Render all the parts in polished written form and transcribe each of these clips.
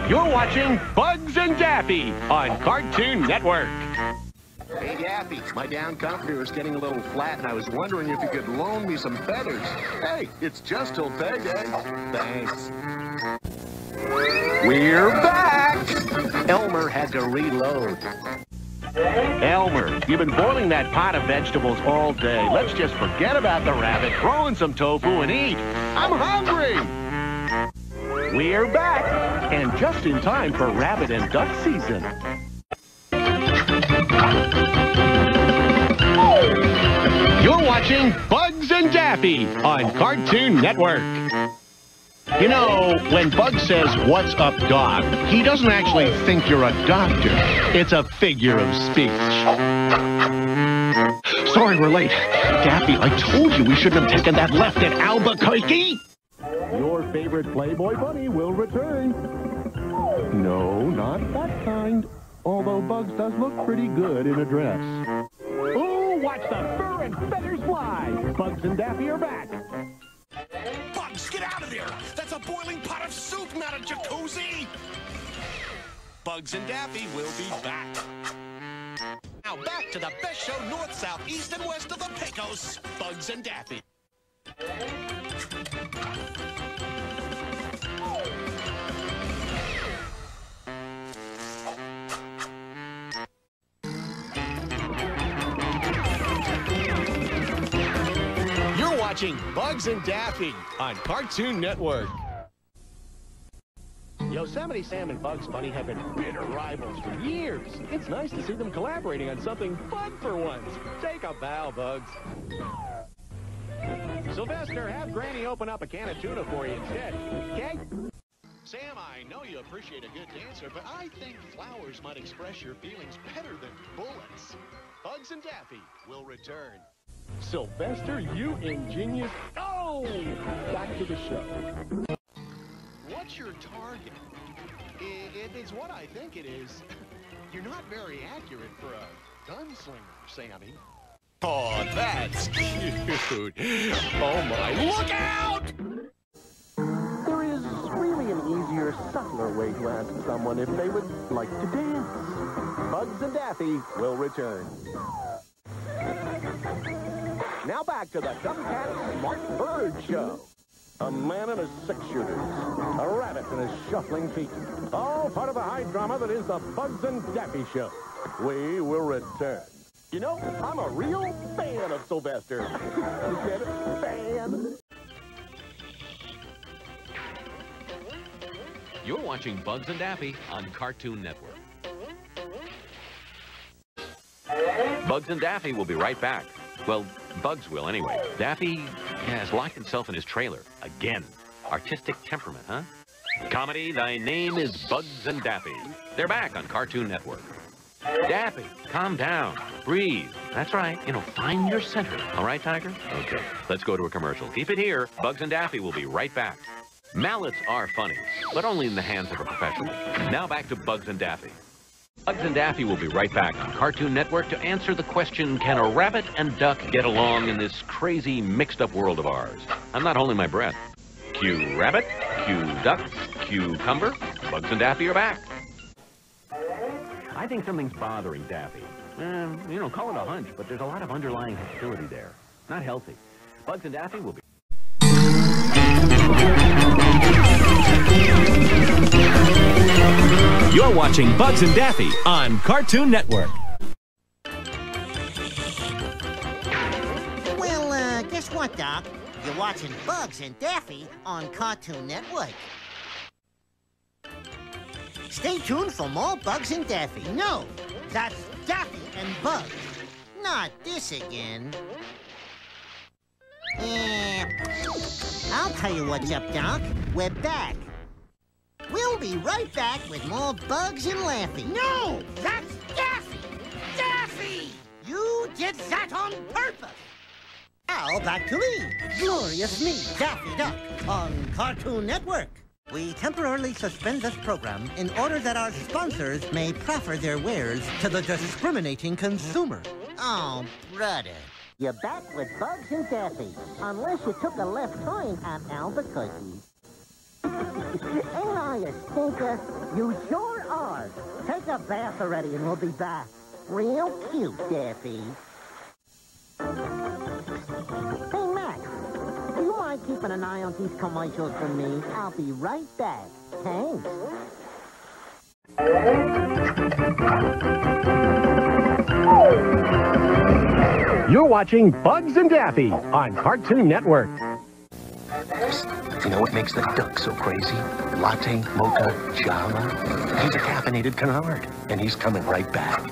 You're watching Bugs and Daffy on Cartoon Network. Hey, Daffy, my down comforter is getting a little flat, and I was wondering if you could loan me some feathers. Hey, it's just till payday. Thanks. We're back! Elmer had to reload. Elmer, you've been boiling that pot of vegetables all day. Let's just forget about the rabbit, throw in some tofu, and eat. I'm hungry! We're back, and just in time for rabbit and duck season. You're watching Bugs and Daffy on Cartoon Network. You know, when Bugs says, "What's up, Doc?" he doesn't actually think you're a doctor. It's a figure of speech. Sorry we're late. Daffy, I told you we shouldn't have taken that left at Albuquerque. Your favorite Playboy bunny will return. No, not that kind. Although Bugs does look pretty good in a dress. Oh, watch the fur and feathers fly. Bugs and Daffy are back. Bugs, get out of there! That's a boiling pot of soup, not a jacuzzi! Bugs and Daffy will be back. Now back to the best show north, south, east, and west of the Pecos. Bugs and Daffy. You're watching Bugs and Daffy on Cartoon Network. Yosemite Sam and Bugs Bunny have been bitter rivals for years. It's nice to see them collaborating on something fun for once. Take a bow, Bugs. Sylvester, have Granny open up a can of tuna for you instead, okay? Sam, I know you appreciate a good dancer, but I think flowers might express your feelings better than bullets. Bugs and Daffy will return. Sylvester, you ingenious... Oh! Back to the show. What's your target? If it's what I think it is, you're not very accurate for a gunslinger, Sammy. Oh, that's cute. Oh, my. Look out! There is really an easier, subtler way to ask someone if they would like to dance. Bugs and Daffy will return. Now back to the Dumbcat Smart Bird Show. A man and a six-shooter, a rabbit and his shuffling feet. All part of the high drama that is the Bugs and Daffy Show. We will return. You know, I'm a real fan of Sylvester. You get it? Fan. You're watching Bugs and Daffy on Cartoon Network. Bugs and Daffy will be right back. Well, Bugs will anyway. Daffy has locked himself in his trailer. Again. Artistic temperament, huh? Comedy, thy name is Bugs and Daffy. They're back on Cartoon Network. Daffy, calm down. Breathe. That's right. You know, find your center. All right, Tiger? Okay. Let's go to a commercial. Keep it here. Bugs and Daffy will be right back. Mallets are funny, but only in the hands of a professional. Now back to Bugs and Daffy. Bugs and Daffy will be right back on Cartoon Network to answer the question, can a rabbit and duck get along in this crazy, mixed-up world of ours? I'm not holding my breath. Cue rabbit, cue duck, cucumber. Bugs and Daffy are back. I think something's bothering Daffy. You know, call it a hunch, but there's a lot of underlying hostility there. Not healthy. Bugs and Daffy will be... You're watching Bugs and Daffy on Cartoon Network. Well, guess what, Doc? You're watching Bugs and Daffy on Cartoon Network. Stay tuned for more Bugs and Daffy. No, that's Daffy and Bugs. Not this again. I'll tell you what's up, Doc. We're back. We'll be right back with more Bugs and Laffy. No! That's Daffy! Daffy! You did that on purpose! Now back to me, glorious me, Daffy Duck, on Cartoon Network. We temporarily suspend this program in order that our sponsors may proffer their wares to the discriminating consumer. Oh, brother. You're back with Bugs and Daffy, unless you took a left turn on Albuquerque. Ain't I a stinker? You sure are. Take a bath already and we'll be back. Real cute, Daffy. Hey, Max, do you mind keeping an eye on these commercials for me? I'll be right back. Thanks. You're watching Bugs and Daffy on Cartoon Network. You know what makes the duck so crazy? Latte, mocha, java. He's a caffeinated canard, and he's coming right back.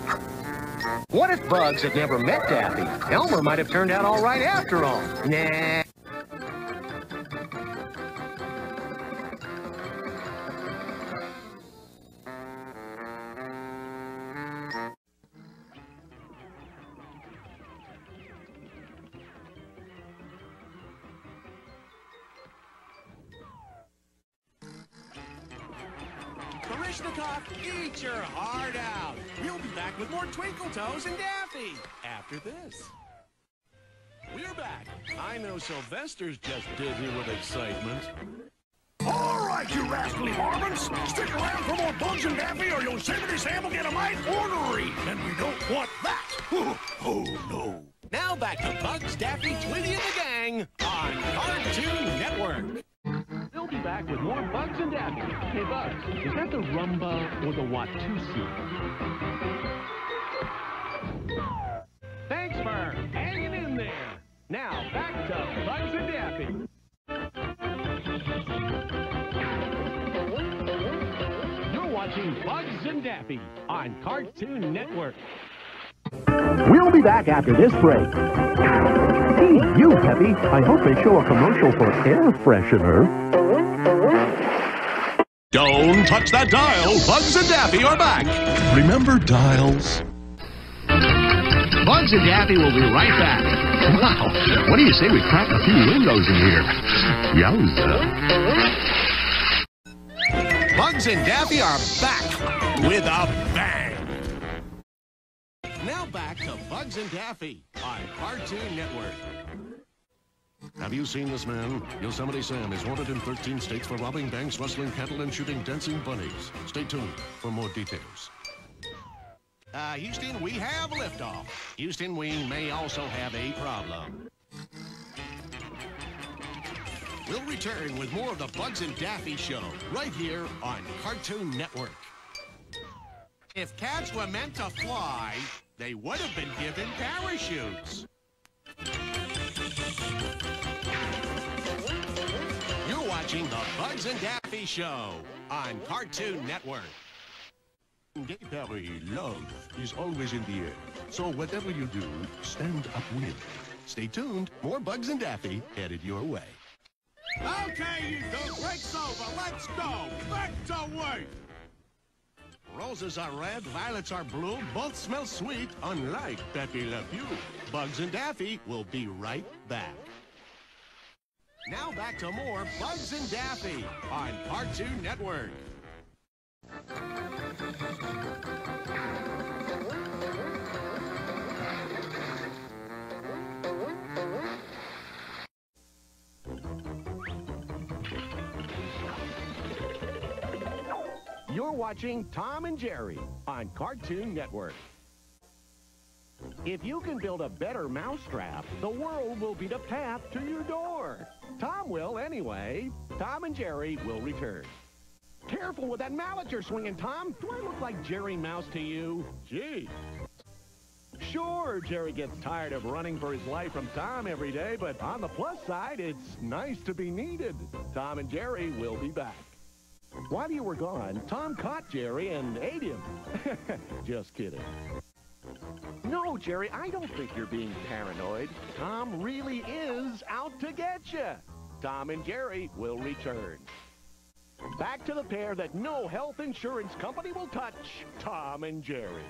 What if Bugs had never met Daffy? Elmer might have turned out all right after all. Nah. Eat your heart out. We'll be back with more Twinkle Toes and Daffy after this. We're back. I know Sylvester's just dizzy with excitement. All right, you rascally varmints. Stick around for more Bugs and Daffy or Yosemite Sam will get a mite ornery. And we don't want that. Oh, no. Now back to Bugs, Daffy, Twitty, and the gang on Cartoon Network. We'll be back with more Bugs and Daffy. Hey, Bugs, is that the Rumba or the Watusi? Thanks for hanging in there. Now, back to Bugs and Daffy. You're watching Bugs and Daffy on Cartoon Network. We'll be back after this break. Hey, you, Peppy. I hope they show a commercial for air freshener. Don't touch that dial. Bugs and Daffy are back. Remember dials? Bugs and Daffy will be right back. Wow, what do you say we crack a few windows in here? Yowza. Bugs and Daffy are back with a bang. Now back to Bugs and Daffy on Cartoon Network. Have you seen this man? Yosemite Sam is wanted in 13 states for robbing banks, rustling cattle, and shooting dancing bunnies. Stay tuned for more details. Houston, we have liftoff. Houston, we may also have a problem. We'll return with more of the Bugs and Daffy show right here on Cartoon Network. If cats were meant to fly, they would have been given parachutes. You're watching the Bugs and Daffy show on Cartoon Network. Gay Perry, love is always in the air. So whatever you do, stand upwind. Stay tuned. More Bugs and Daffy headed your way. Okay, you two, break's over. Let's go. Back to work. Roses are red, violets are blue. Both smell sweet, unlike Pepe Le Pew. Bugs and Daffy will be right back. Now back to more Bugs and Daffy on Cartoon Network. You're watching Tom and Jerry on Cartoon Network. If you can build a better mousetrap, the world will be the path to your door. Tom will anyway. Tom and Jerry will return. Careful with that mallet you're swinging, Tom. Do I look like Jerry Mouse to you? Gee. Sure, Jerry gets tired of running for his life from Tom every day, but on the plus side, it's nice to be needed. Tom and Jerry will be back. While you were gone, Tom caught Jerry and ate him. Just kidding. No, Jerry, I don't think you're being paranoid. Tom really is out to get you. Tom and Jerry will return. Back to the pair that no health insurance company will touch, Tom and Jerry.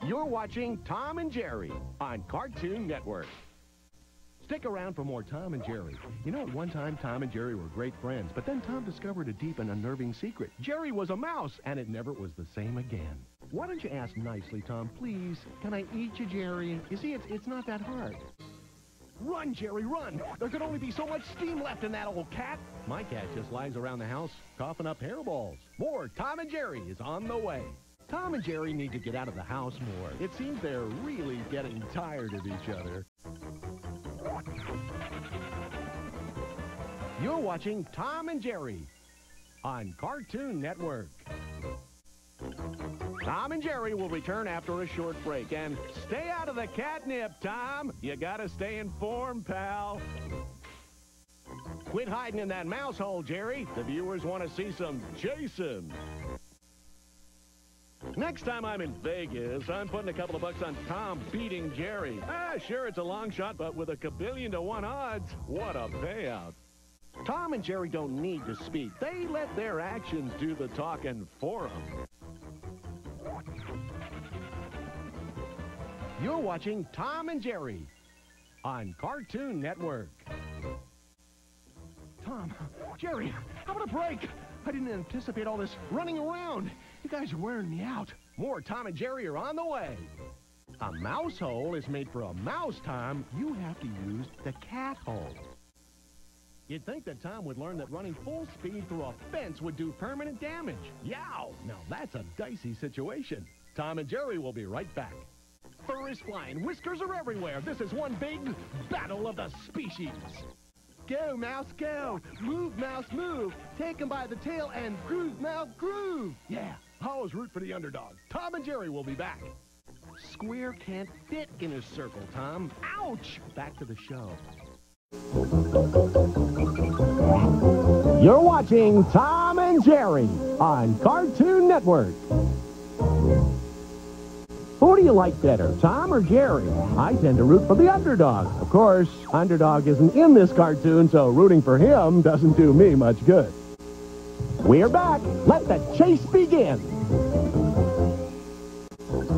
You're watching Tom and Jerry on Cartoon Network. Stick around for more Tom and Jerry. You know, at one time, Tom and Jerry were great friends, but then Tom discovered a deep and unnerving secret. Jerry was a mouse, and it never was the same again. Why don't you ask nicely, Tom, please? Can I eat you, Jerry? You see, it's not that hard. Run, Jerry, run! There could only be so much steam left in that old cat. My cat just lies around the house, coughing up hairballs. More Tom and Jerry is on the way. Tom and Jerry need to get out of the house more. It seems they're really getting tired of each other. You're watching Tom and Jerry on Cartoon Network. Tom and Jerry will return after a short break. And stay out of the catnip, Tom. You gotta stay informed, pal. Quit hiding in that mouse hole, Jerry. The viewers want to see some chasing. Next time I'm in Vegas, I'm putting a couple of bucks on Tom beating Jerry. Sure, it's a long shot, but with a kabillion-to-1 odds, what a payout. Tom and Jerry don't need to speak. They let their actions do the talking for them. You're watching Tom and Jerry on Cartoon Network. Tom, Jerry, how about a break? I didn't anticipate all this running around. You guys are wearing me out. More Tom and Jerry are on the way. A mouse hole is made for a mouse, Tom. You have to use the cat hole. You'd think that Tom would learn that running full speed through a fence would do permanent damage. Yow! Now that's a dicey situation. Tom and Jerry will be right back. Fur is flying, whiskers are everywhere. This is one big battle of the species. Go, mouse, go. Move, mouse, move. Take him by the tail and groove, mouse, groove. Yeah, I always root for the underdog. Tom and Jerry will be back. Square can't fit in a circle, Tom. Ouch! Back to the show. You're watching Tom and Jerry on Cartoon Network. Who do you like better, Tom or Jerry? I tend to root for the underdog. Of course, underdog isn't in this cartoon, so rooting for him doesn't do me much good. We're back. Let the chase begin.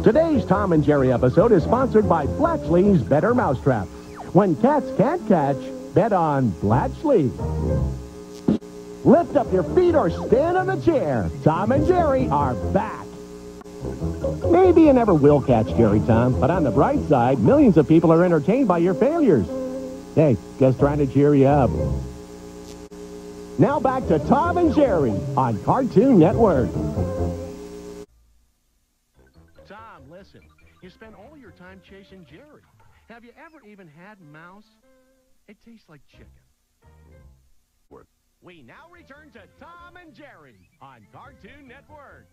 Today's Tom and Jerry episode is sponsored by Blatchley's Better Mousetraps. When cats can't catch, bet on Blatchley. Lift up your feet or stand on a chair. Tom and Jerry are back. Maybe you never will catch Jerry, Tom, but on the bright side, millions of people are entertained by your failures. Hey, just trying to cheer you up. Now back to Tom and Jerry on Cartoon Network. Tom, listen. You spend all your time chasing Jerry. Have you ever even had mouse? It tastes like chicken. We now return to Tom and Jerry on Cartoon Network.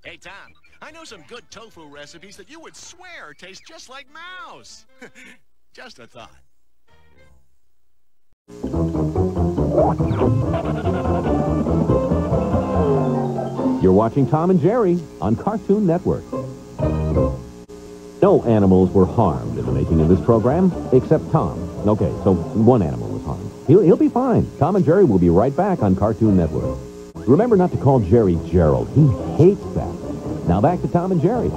Hey, Tom, I know some good tofu recipes that you would swear taste just like mouse. Just a thought. You're watching Tom and Jerry on Cartoon Network. No animals were harmed in the making of this program, except Tom. Okay, so one animal was harmed. He'll be fine. Tom and Jerry will be right back on Cartoon Network. Remember not to call Jerry Gerald. He hates that. Now back to Tom and Jerry.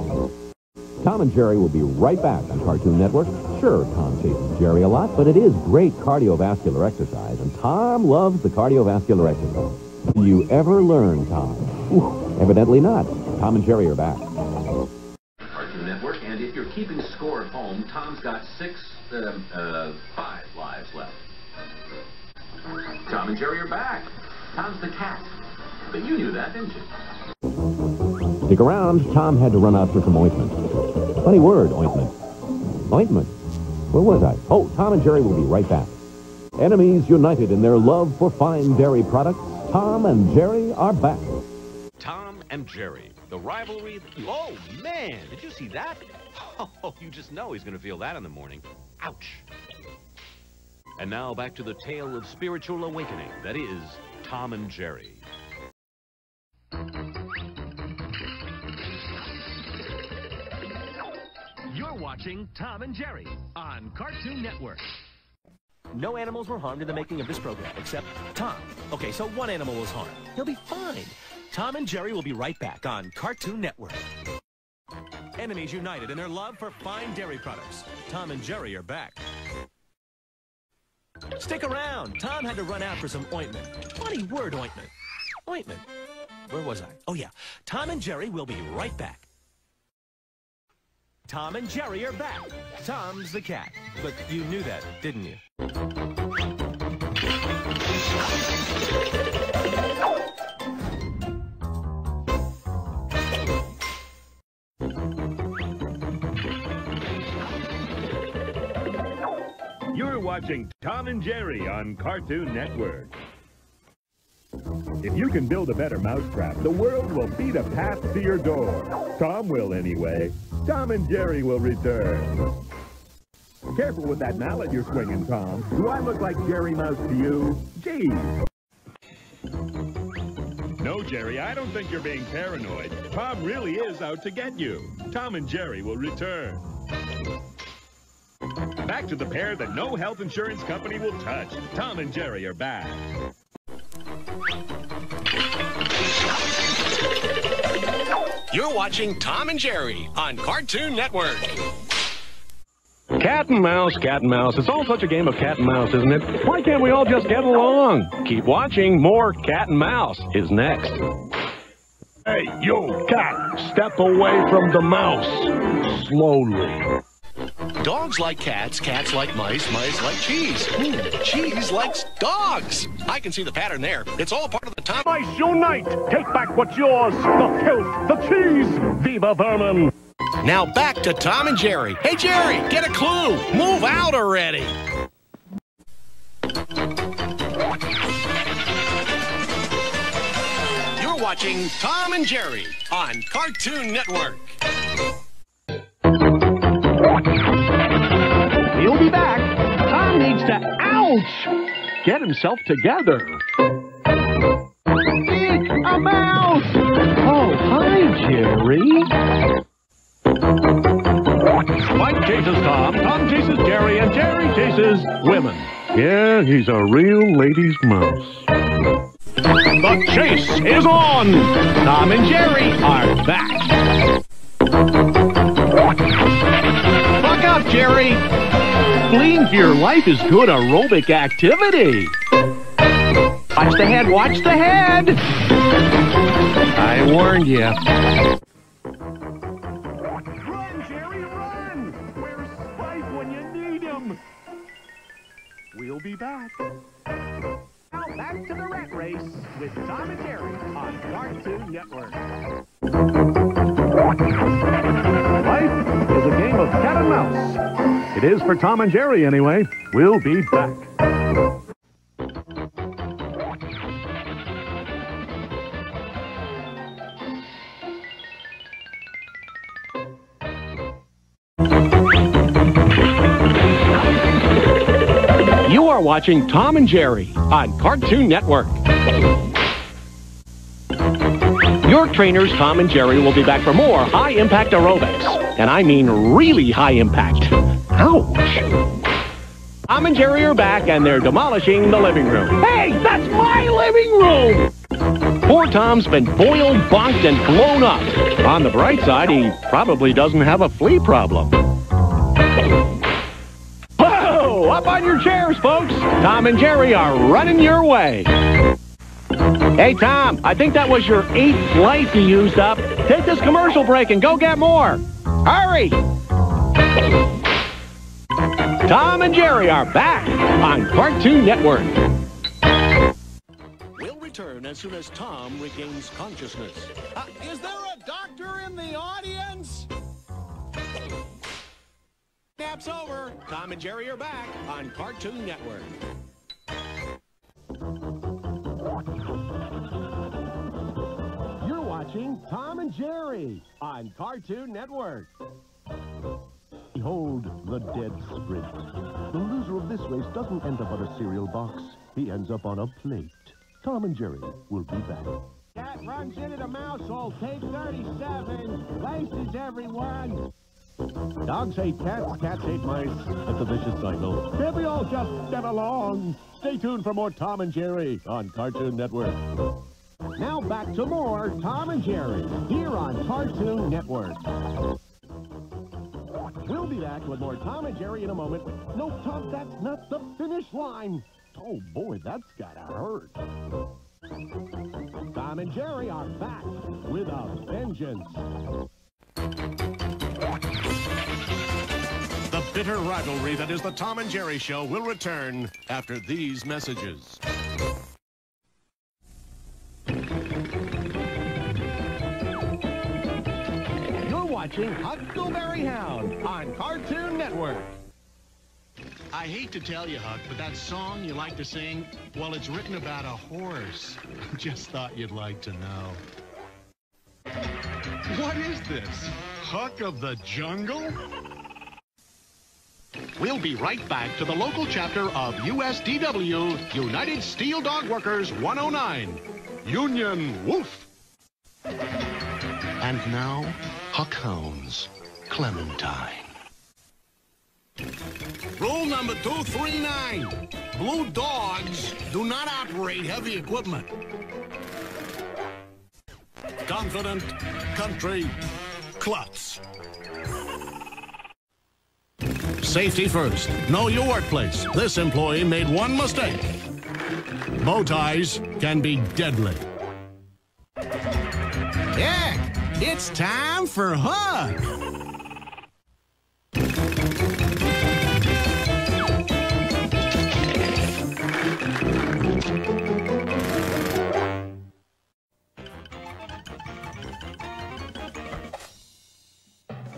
Tom and Jerry will be right back on Cartoon Network. Sure, Tom chases Jerry a lot, but it is great cardiovascular exercise, and Tom loves the cardiovascular exercise. Do you ever learn, Tom? Ooh, evidently not. Tom and Jerry are back. Cartoon Network, and if you're keeping score at home, Tom's got 5 lives left. Tom and Jerry are back. Tom's the cat. But you knew that, didn't you? Stick around. Tom had to run out for some ointment. Funny word, ointment. Ointment. Where was I? Oh, Tom and Jerry will be right back. Enemies united in their love for fine dairy products. Tom and Jerry are back. Tom and Jerry, the rivalry. Oh, man, did you see that? Oh, you just know he's going to feel that in the morning. Ouch. And now back to the tale of spiritual awakening. That is Tom and Jerry. You're watching Tom and Jerry on Cartoon Network. No animals were harmed in the making of this program, except Tom. Okay, so one animal was harmed. He'll be fine. Tom and Jerry will be right back on Cartoon Network. Enemies united in their love for fine dairy products. Tom and Jerry are back. Stick around. Tom had to run out for some ointment. Funny word, ointment. Ointment. where was I? Oh, yeah. Tom and Jerry will be right back. Tom and Jerry are back. Tom's the cat. But you knew that, didn't you? You're watching Tom and Jerry on Cartoon Network. If you can build a better mousetrap, the world will beat a path to your door. Tom will anyway. Tom and Jerry will return. Careful with that mallet you're swinging, Tom. Do I look like Jerry Mouse to you? Gee. No, Jerry, I don't think you're being paranoid. Tom really is out to get you. Tom and Jerry will return. Back to the pair that no health insurance company will touch. Tom and Jerry are back. You're watching Tom and Jerry on Cartoon Network. Cat and mouse, cat and mouse. It's all such a game of cat and mouse, isn't it? Why can't we all just get along? Keep watching. More Cat and Mouse is next. Hey, you, cat, step away from the mouse. Slowly. Dogs like cats, cats like mice, mice like cheese. Cheese likes dogs. I can see the pattern there. It's all part of the Tom. Mice unite! Take back what's yours! The filth, the cheese! Viva vermin! Now back to Tom and Jerry. Hey, Jerry, get a clue. Move out already. You're watching Tom and Jerry on Cartoon Network. He'll be back. Tom needs to, ouch, get himself together. Eek, a mouse! Oh, hi, Jerry. Spike chases Tom, Tom chases Jerry, and Jerry chases women. Yeah, he's a real ladies' mouse. The chase is on! Tom and Jerry are back. Buck up, Jerry! Fleeing for your life is good aerobic activity. Watch the head, watch the head! I warned you. Run, Jerry, run! Where's Spike when you need him? We'll be back. Now back to the rat race with Tom and Jerry on Cartoon Network. Life is a game of cat and mouse. It is for Tom and Jerry anyway. We'll be back. You are watching Tom and Jerry on Cartoon Network. Your trainers, Tom and Jerry, will be back for more high-impact aerobics. And I mean really high-impact. Ouch! Tom and Jerry are back, and they're demolishing the living room. Hey, that's my living room! Poor Tom's been boiled, bonked, and blown up. On the bright side, he probably doesn't have a flea problem. Whoa! Up on your chairs, folks! Tom and Jerry are running your way. Hey, Tom, I think that was your 8th life you used up. Take this commercial break and go get more. Hurry! Tom and Jerry are back on Cartoon Network. We'll return as soon as Tom regains consciousness. Is there a doctor in the audience? Nap's over. Tom and Jerry are back on Cartoon Network. You're watching Tom and Jerry on Cartoon Network. Behold the dead sprint. The loser of this race doesn't end up on a cereal box. He ends up on a plate. Tom and Jerry will be back. Cat runs into the mouse hole. Take 37. Places, everyone. Dogs hate cats, cats hate mice. It's a vicious cycle. Can't we all just get along? Stay tuned for more Tom and Jerry on Cartoon Network. Now back to more Tom and Jerry here on Cartoon Network. We'll be back with more Tom and Jerry in a moment. No, Tom, that's not the finish line. Oh, boy, that's gotta hurt. Tom and Jerry are back with a vengeance. The bitter rivalry that is the Tom and Jerry Show will return after these messages. You're watching Huckleberry Hound on Cartoon Network. I hate to tell you, Huck, but that song you like to sing, well, it's written about a horse. Just thought you'd like to know. What is this? Huck of the Jungle? We'll be right back to the local chapter of USDW, United Steel Dog Workers 109. Union Woof. And now, Huck Hounds, Clementine. Rule number 239. Blue dogs do not operate heavy equipment. Confident country klutz. Safety first. Know your workplace. This employee made one mistake. Bow ties can be deadly. Yeah, it's time for Huck.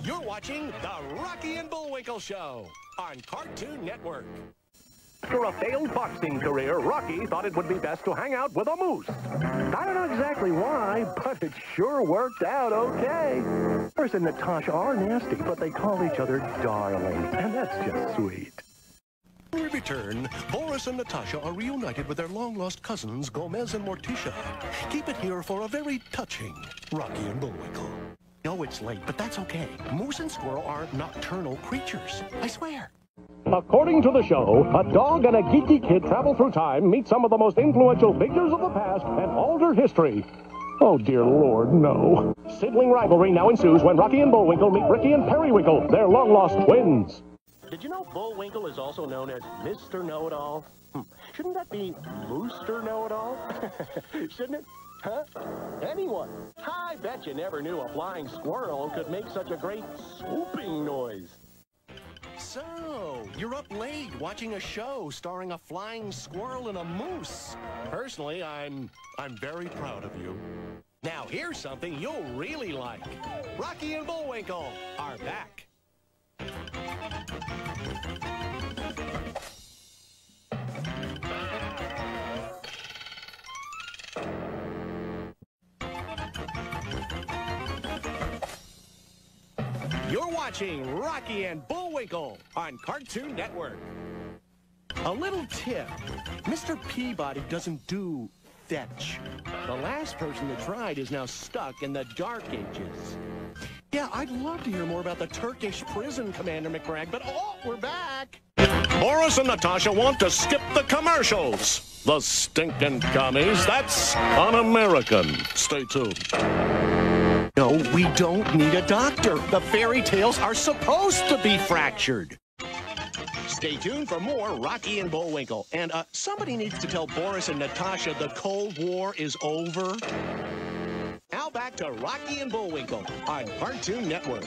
You're watching The Rocky and Bullwinkle Show on Cartoon Network. After a failed boxing career, Rocky thought it would be best to hang out with a moose. I don't know exactly why, but it sure worked out okay. Boris and Natasha are nasty, but they call each other darling, and that's just sweet. When we return, Boris and Natasha are reunited with their long-lost cousins, Gomez and Morticia. Keep it here for a very touching Rocky and Bullwinkle. No, it's late, but that's okay. Moose and squirrel are nocturnal creatures, I swear. According to the show, a dog and a geeky kid travel through time, meet some of the most influential figures of the past, and alter history. Oh, dear Lord, no. Sibling rivalry now ensues when Rocky and Bullwinkle meet Ricky and Periwinkle, their long-lost twins. Did you know Bullwinkle is also known as Mr. Know-It-All? Shouldn't that be Rooster Know-It-All? Shouldn't it? Huh? Anyone? I bet you never knew a flying squirrel could make such a great swooping noise. So, you're up late watching a show starring a flying squirrel and a moose. Personally, I'm very proud of you. Now, here's something you'll really like. Rocky and Bullwinkle are back. You're watching Rocky and Bullwinkle on Cartoon Network. A little tip. Mr. Peabody doesn't do fetch. The last person that tried is now stuck in the Dark Ages. Yeah, I'd love to hear more about the Turkish prison, Commander McBride, but oh, we're back. Boris and Natasha want to skip the commercials. The stinking commies. That's un-American. Stay tuned. No, we don't need a doctor. The fairy tales are supposed to be fractured. Stay tuned for more Rocky and Bullwinkle. And somebody needs to tell Boris and Natasha the Cold War is over. Now back to Rocky and Bullwinkle on Cartoon Network.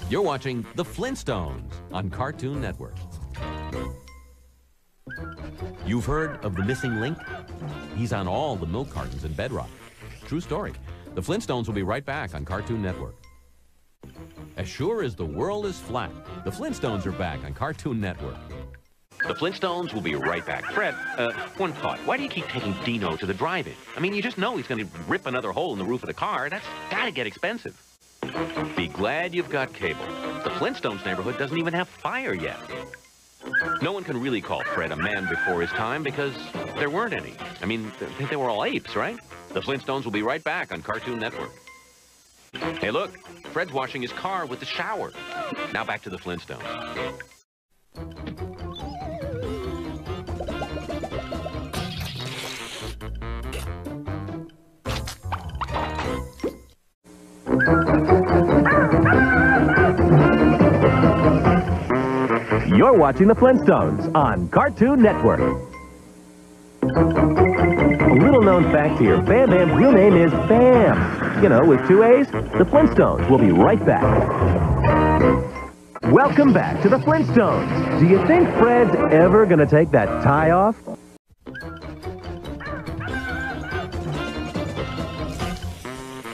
You're watching The Flintstones on Cartoon Network. You've heard of the missing link? He's on all the milk cartons in Bedrock. True story. The Flintstones will be right back on Cartoon Network. As sure as the world is flat, the Flintstones are back on Cartoon Network. The Flintstones will be right back. Fred, one thought. Why do you keep taking Dino to the drive-in? I mean, you just know he's going to rip another hole in the roof of the car. That's got to get expensive. Be glad you've got cable. The Flintstones neighborhood doesn't even have fire yet. No one can really call Fred a man before his time because there weren't any. I mean, they were all apes, right? The Flintstones will be right back on Cartoon Network. Hey, look, Fred's washing his car with the shower. Now back to the Flintstones. You're watching The Flintstones on Cartoon Network. A little-known fact here, Bam Bam's real name is Bam. You know, with 2 A's. The Flintstones will be right back. Welcome back to The Flintstones. Do you think Fred's ever going to take that tie off?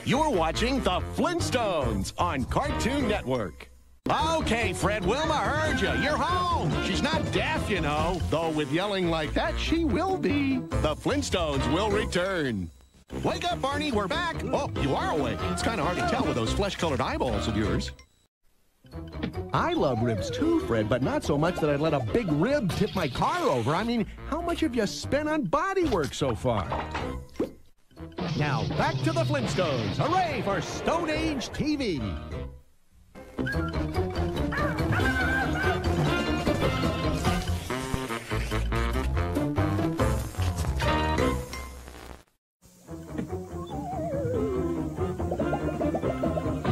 You're watching The Flintstones on Cartoon Network. Okay, Fred, Wilma heard you. You're home. She's not deaf, you know. Though with yelling like that, she will be. The Flintstones will return. Wake up, Barney. We're back. Oh, you are awake. It's kind of hard to tell with those flesh-colored eyeballs of yours. I love ribs too, Fred, but not so much that I'd let a big rib tip my car over. I mean, how much have you spent on bodywork so far? Now, back to the Flintstones. Hooray for Stone Age TV.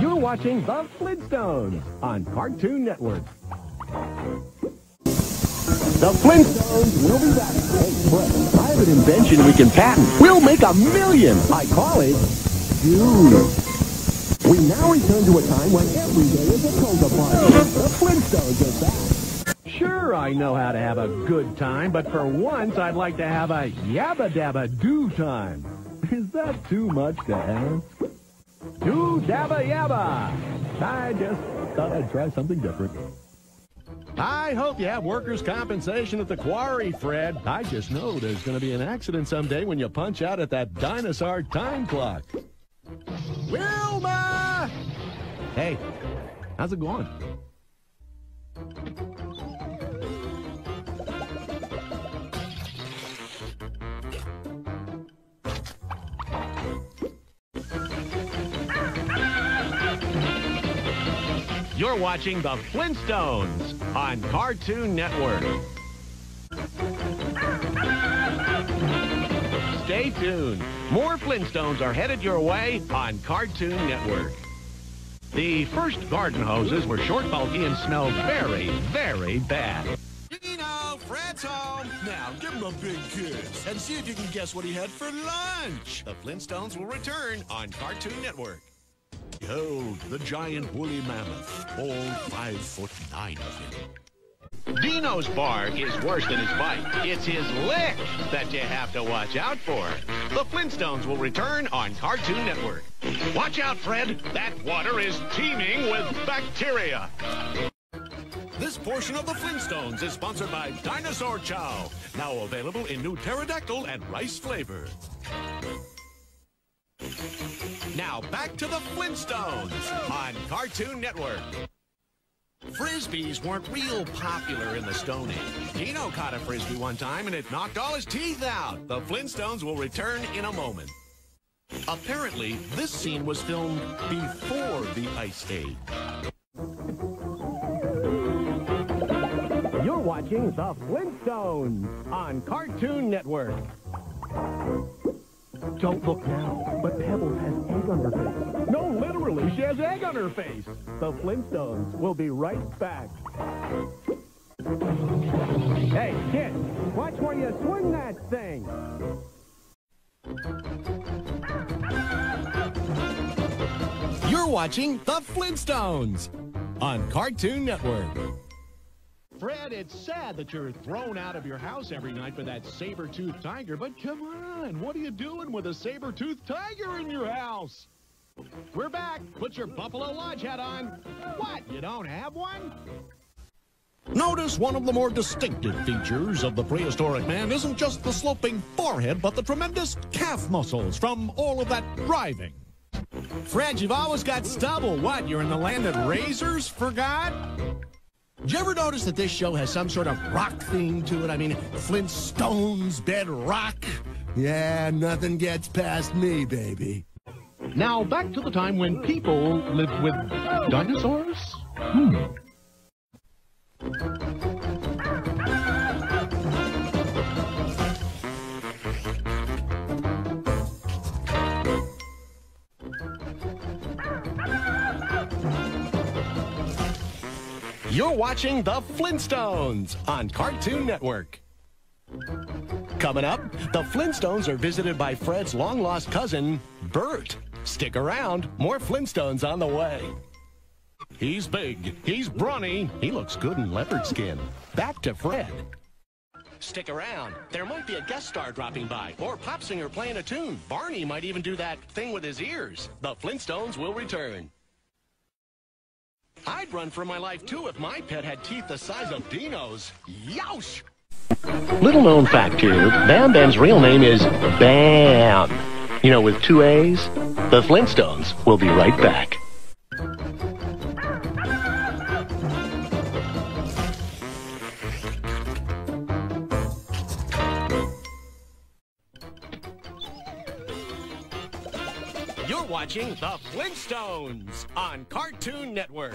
You're watching The Flintstones on Cartoon Network. The Flintstones will be back. Hey, Fred, I have an invention we can patent. We'll make $1 million. I call it June. We now return to a time when every day is a coca party. The Flintstones are back. Sure, I know how to have a good time, but for once, I'd like to have a yabba-dabba-doo time. Is that too much to ask? Do-dabba-yabba. I just thought I'd try something different. I hope you have workers' compensation at the quarry, Fred. I just know there's going to be an accident someday when you punch out at that dinosaur time clock. Wilma! Hey, how's it going? You're watching The Flintstones on Cartoon Network. Stay tuned. More Flintstones are headed your way on Cartoon Network. The first garden hoses were short, bulky, and smelled very, very bad. Dino, Fred's home. Now, give him a big kiss and see if you can guess what he had for lunch. The Flintstones will return on Cartoon Network. Behold, the giant woolly mammoth, all 5'9" of him. Dino's bark is worse than his bite. It's his lick that you have to watch out for. The Flintstones will return on Cartoon Network. Watch out, Fred. That water is teeming with bacteria. This portion of the Flintstones is sponsored by Dinosaur Chow, now available in new pterodactyl and rice flavor. Now back to the Flintstones on Cartoon Network. Frisbees weren't real popular in the Stone Age. Dino caught a Frisbee one time and it knocked all his teeth out. The Flintstones will return in a moment. Apparently, this scene was filmed before the Ice Age. You're watching The Flintstones on Cartoon Network. Don't look now, but Pebbles has egg on her face. No, literally, she has egg on her face. The Flintstones will be right back. Hey, kid, watch where you swing that thing. You're watching The Flintstones on Cartoon Network. Fred, it's sad that you're thrown out of your house every night for that saber-toothed tiger, but come on, what are you doing with a saber-toothed tiger in your house? We're back. Put your Buffalo Lodge hat on. What, you don't have one? Notice one of the more distinctive features of the prehistoric man isn't just the sloping forehead, but the tremendous calf muscles from all of that driving. Fred, you've always got stubble. What, you're in the land of razors, forgot? Did you ever notice that this show has some sort of rock theme to it? I mean, Flintstones, bedrock. Yeah, nothing gets past me, baby. Now, back to the time when people lived with dinosaurs? You're watching The Flintstones on Cartoon Network. Coming up, the Flintstones are visited by Fred's long-lost cousin, Bert. Stick around, more Flintstones on the way. He's big, he's brawny, he looks good in leopard skin. Back to Fred. Stick around, there might be a guest star dropping by, or pop singer playing a tune. Barney might even do that thing with his ears. The Flintstones will return. I'd run for my life, too, if my pet had teeth the size of Dino's. Youch! Little known fact here, Bam Bam's real name is Bam. You know, with 2 A's. The Flintstones will be right back. You're watching The Flintstones on Cartoon Network.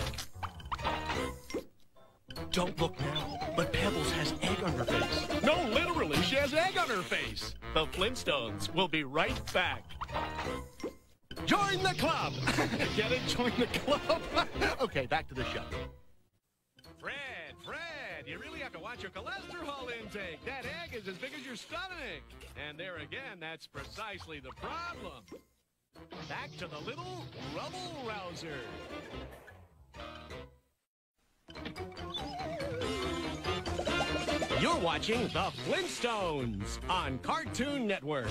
Don't look now, but Pebbles has egg on her face. No, literally, she has egg on her face. The Flintstones will be right back. Join the club. Get it? Join the club. Okay, back to the show. Fred, you really have to watch your cholesterol intake. That egg is as big as your stomach. And there again, that's precisely the problem. Back to the little rubble rouser. You're watching The Flintstones on Cartoon Network.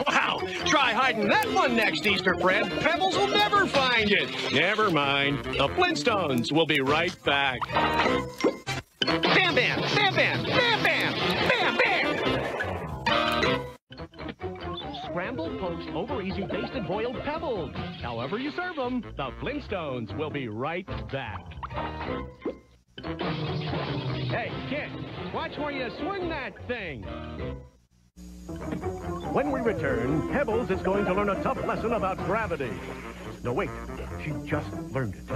Wow! Try hiding that one next Easter, Fred. Pebbles will never find it. Never mind. The Flintstones will be right back. Bam, bam! Bam, bam! Bam, bam! Bam, bam! Scrambled, poached, over-easy, basted, boiled pebbles. However you serve them, the Flintstones will be right back. Hey, kid, watch where you swing that thing. When we return, Pebbles is going to learn a tough lesson about gravity. No, wait, she just learned it.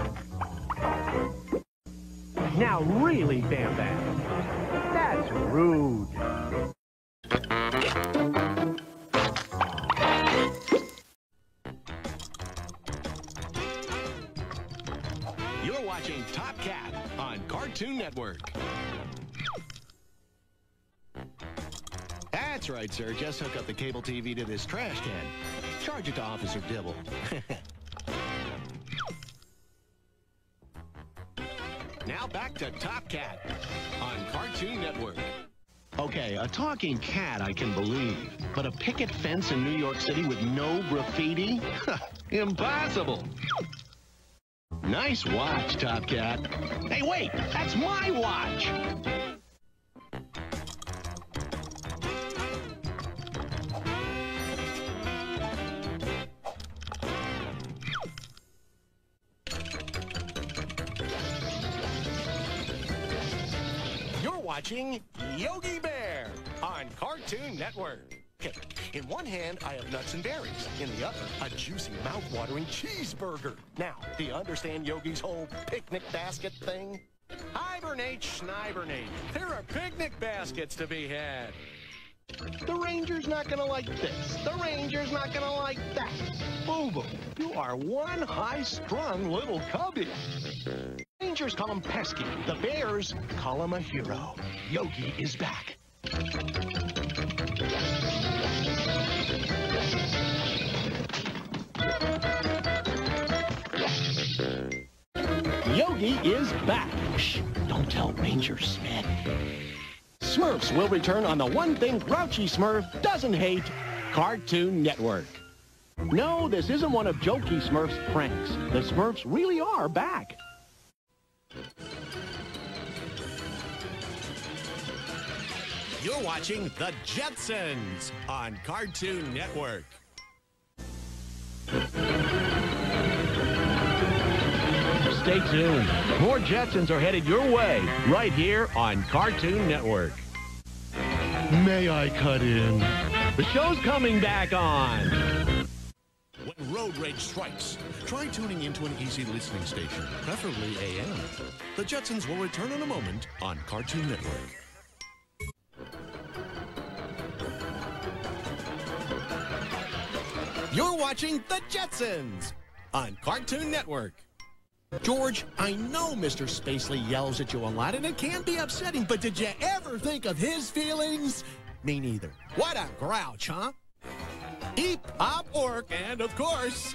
Now really, Bam Bam, that's rude. You're watching Top Cat on Cartoon Network. That's right, sir. Just hook up the cable TV to this trash can. Charge it to Officer Dibble. Now back to Top Cat on Cartoon Network. Okay, a talking cat I can believe, but a picket fence in New York City with no graffiti? Impossible. Nice watch, Top Cat. Hey, wait, that's my watch. You're watching Yogi Bear on Cartoon Network. Okay, in one hand, I have nuts and berries. In the other, a juicy, mouth-watering cheeseburger. Now, do you understand Yogi's whole picnic basket thing? Hibernate, schnibernate. There are picnic baskets to be had. The Ranger's not gonna like this. The Ranger's not gonna like that. Boo-boo, you are one high-strung little cubby. Rangers call him pesky. The Bears call him a hero. Yogi is back. Yogi is back. Shh, don't tell Ranger Smith. Smurfs will return on the one thing Grouchy Smurf doesn't hate, Cartoon Network. No, this isn't one of Jokey Smurf's pranks. The Smurfs really are back. You're watching The Jetsons on Cartoon Network. Stay tuned. More Jetsons are headed your way right here on Cartoon Network. May I cut in? The show's coming back on. When road rage strikes, try tuning into an easy listening station, preferably AM. The Jetsons will return in a moment on Cartoon Network. You're watching The Jetsons on Cartoon Network. George, I know Mr. Spacely yells at you a lot, and it can be upsetting, but did you ever think of his feelings? Me neither. What a grouch, huh? Eep, hop, ork, and of course,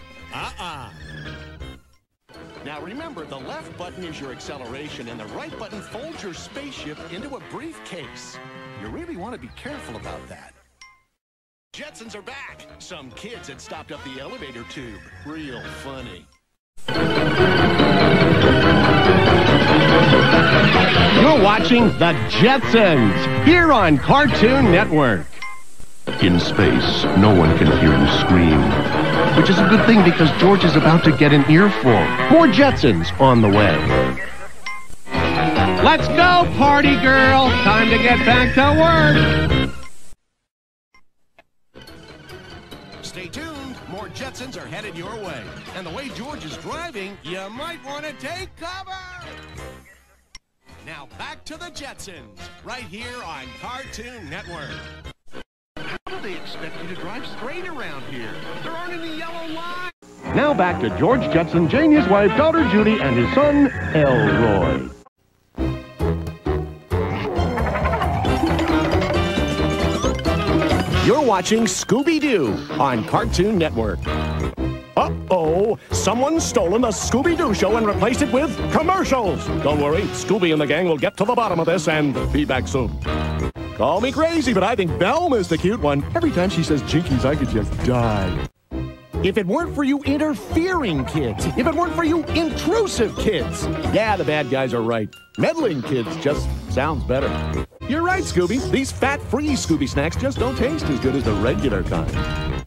Now remember, the left button is your acceleration, and the right button folds your spaceship into a briefcase. You really want to be careful about that. Jetsons are back. Some kids had stopped up the elevator tube. Real funny. You're watching The Jetsons, here on Cartoon Network. In space, no one can hear you scream, which is a good thing because George is about to get an earful. More Jetsons on the way. Let's go, party girl. Time to get back to work. Stay tuned. More Jetsons are headed your way. And the way George is driving, you might want to take cover. Now back to the Jetsons, right here on Cartoon Network. How do they expect you to drive straight around here? There aren't any yellow lines. Now back to George Jetson, Jane, his wife, daughter Judy, and his son, Elroy. You're watching Scooby-Doo on Cartoon Network. Uh-oh, someone's stolen the Scooby-Doo show and replaced it with commercials. Don't worry, Scooby and the gang will get to the bottom of this and be back soon. Call me crazy, but I think Velma's the cute one. Every time she says jinkies, I could just die. If it weren't for you interfering kids, if it weren't for you intrusive kids. Yeah, the bad guys are right. Meddling kids just sounds better. You're right, Scooby. These fat-free Scooby snacks just don't taste as good as the regular kind.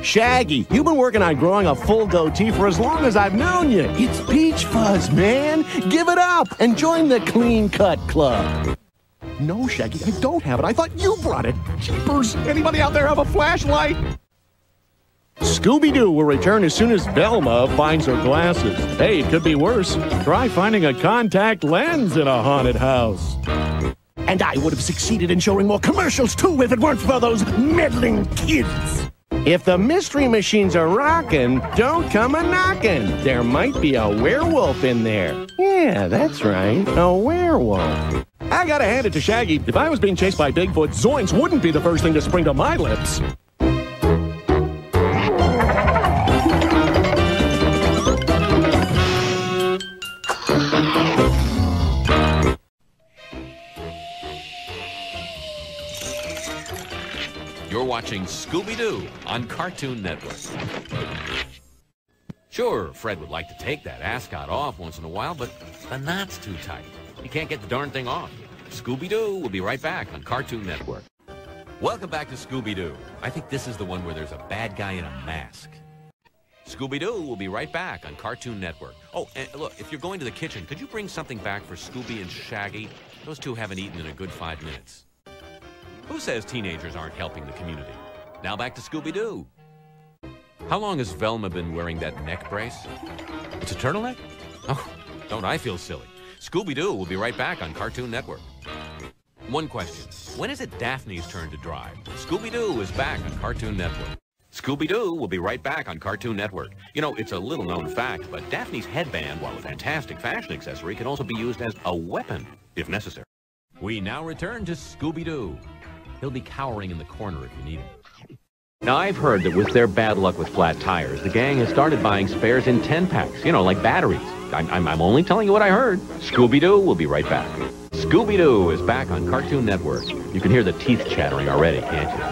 Shaggy, you've been working on growing a full goatee for as long as I've known you. It's peach fuzz, man. Give it up and join the Clean Cut Club. No, Shaggy, I don't have it. I thought you brought it. Jeepers, anybody out there have a flashlight? Scooby-Doo will return as soon as Velma finds her glasses. Hey, it could be worse. Try finding a contact lens in a haunted house. And I would have succeeded in showing more commercials, too, if it weren't for those meddling kids. If the mystery machines are rockin', don't come a-knockin'. There might be a werewolf in there. Yeah, that's right, a werewolf. I gotta hand it to Shaggy. If I was being chased by Bigfoot, zoinks wouldn't be the first thing to spring to my lips. You're watching Scooby-Doo on Cartoon Network. Sure, Fred would like to take that ascot off once in a while, but the knot's too tight. He can't get the darn thing off. Scooby-Doo will be right back on Cartoon Network. Welcome back to Scooby-Doo. I think this is the one where there's a bad guy in a mask. Scooby-Doo will be right back on Cartoon Network. Oh, and look, if you're going to the kitchen, could you bring something back for Scooby and Shaggy? Those two haven't eaten in a good 5 minutes. Who says teenagers aren't helping the community? Now back to Scooby-Doo. How long has Velma been wearing that neck brace? It's a turtleneck? Oh, don't I feel silly. Scooby-Doo will be right back on Cartoon Network. One question. When is it Daphne's turn to drive? Scooby-Doo is back on Cartoon Network. Scooby-Doo will be right back on Cartoon Network. You know, it's a little-known fact, but Daphne's headband, while a fantastic fashion accessory, can also be used as a weapon, if necessary. We now return to Scooby-Doo. He'll be cowering in the corner if you need him. Now, I've heard that with their bad luck with flat tires, the gang has started buying spares in 10-packs, you know, like batteries. I'm only telling you what I heard. Scooby-Doo will be right back. Scooby-Doo is back on Cartoon Network. You can hear the teeth chattering already, can't you?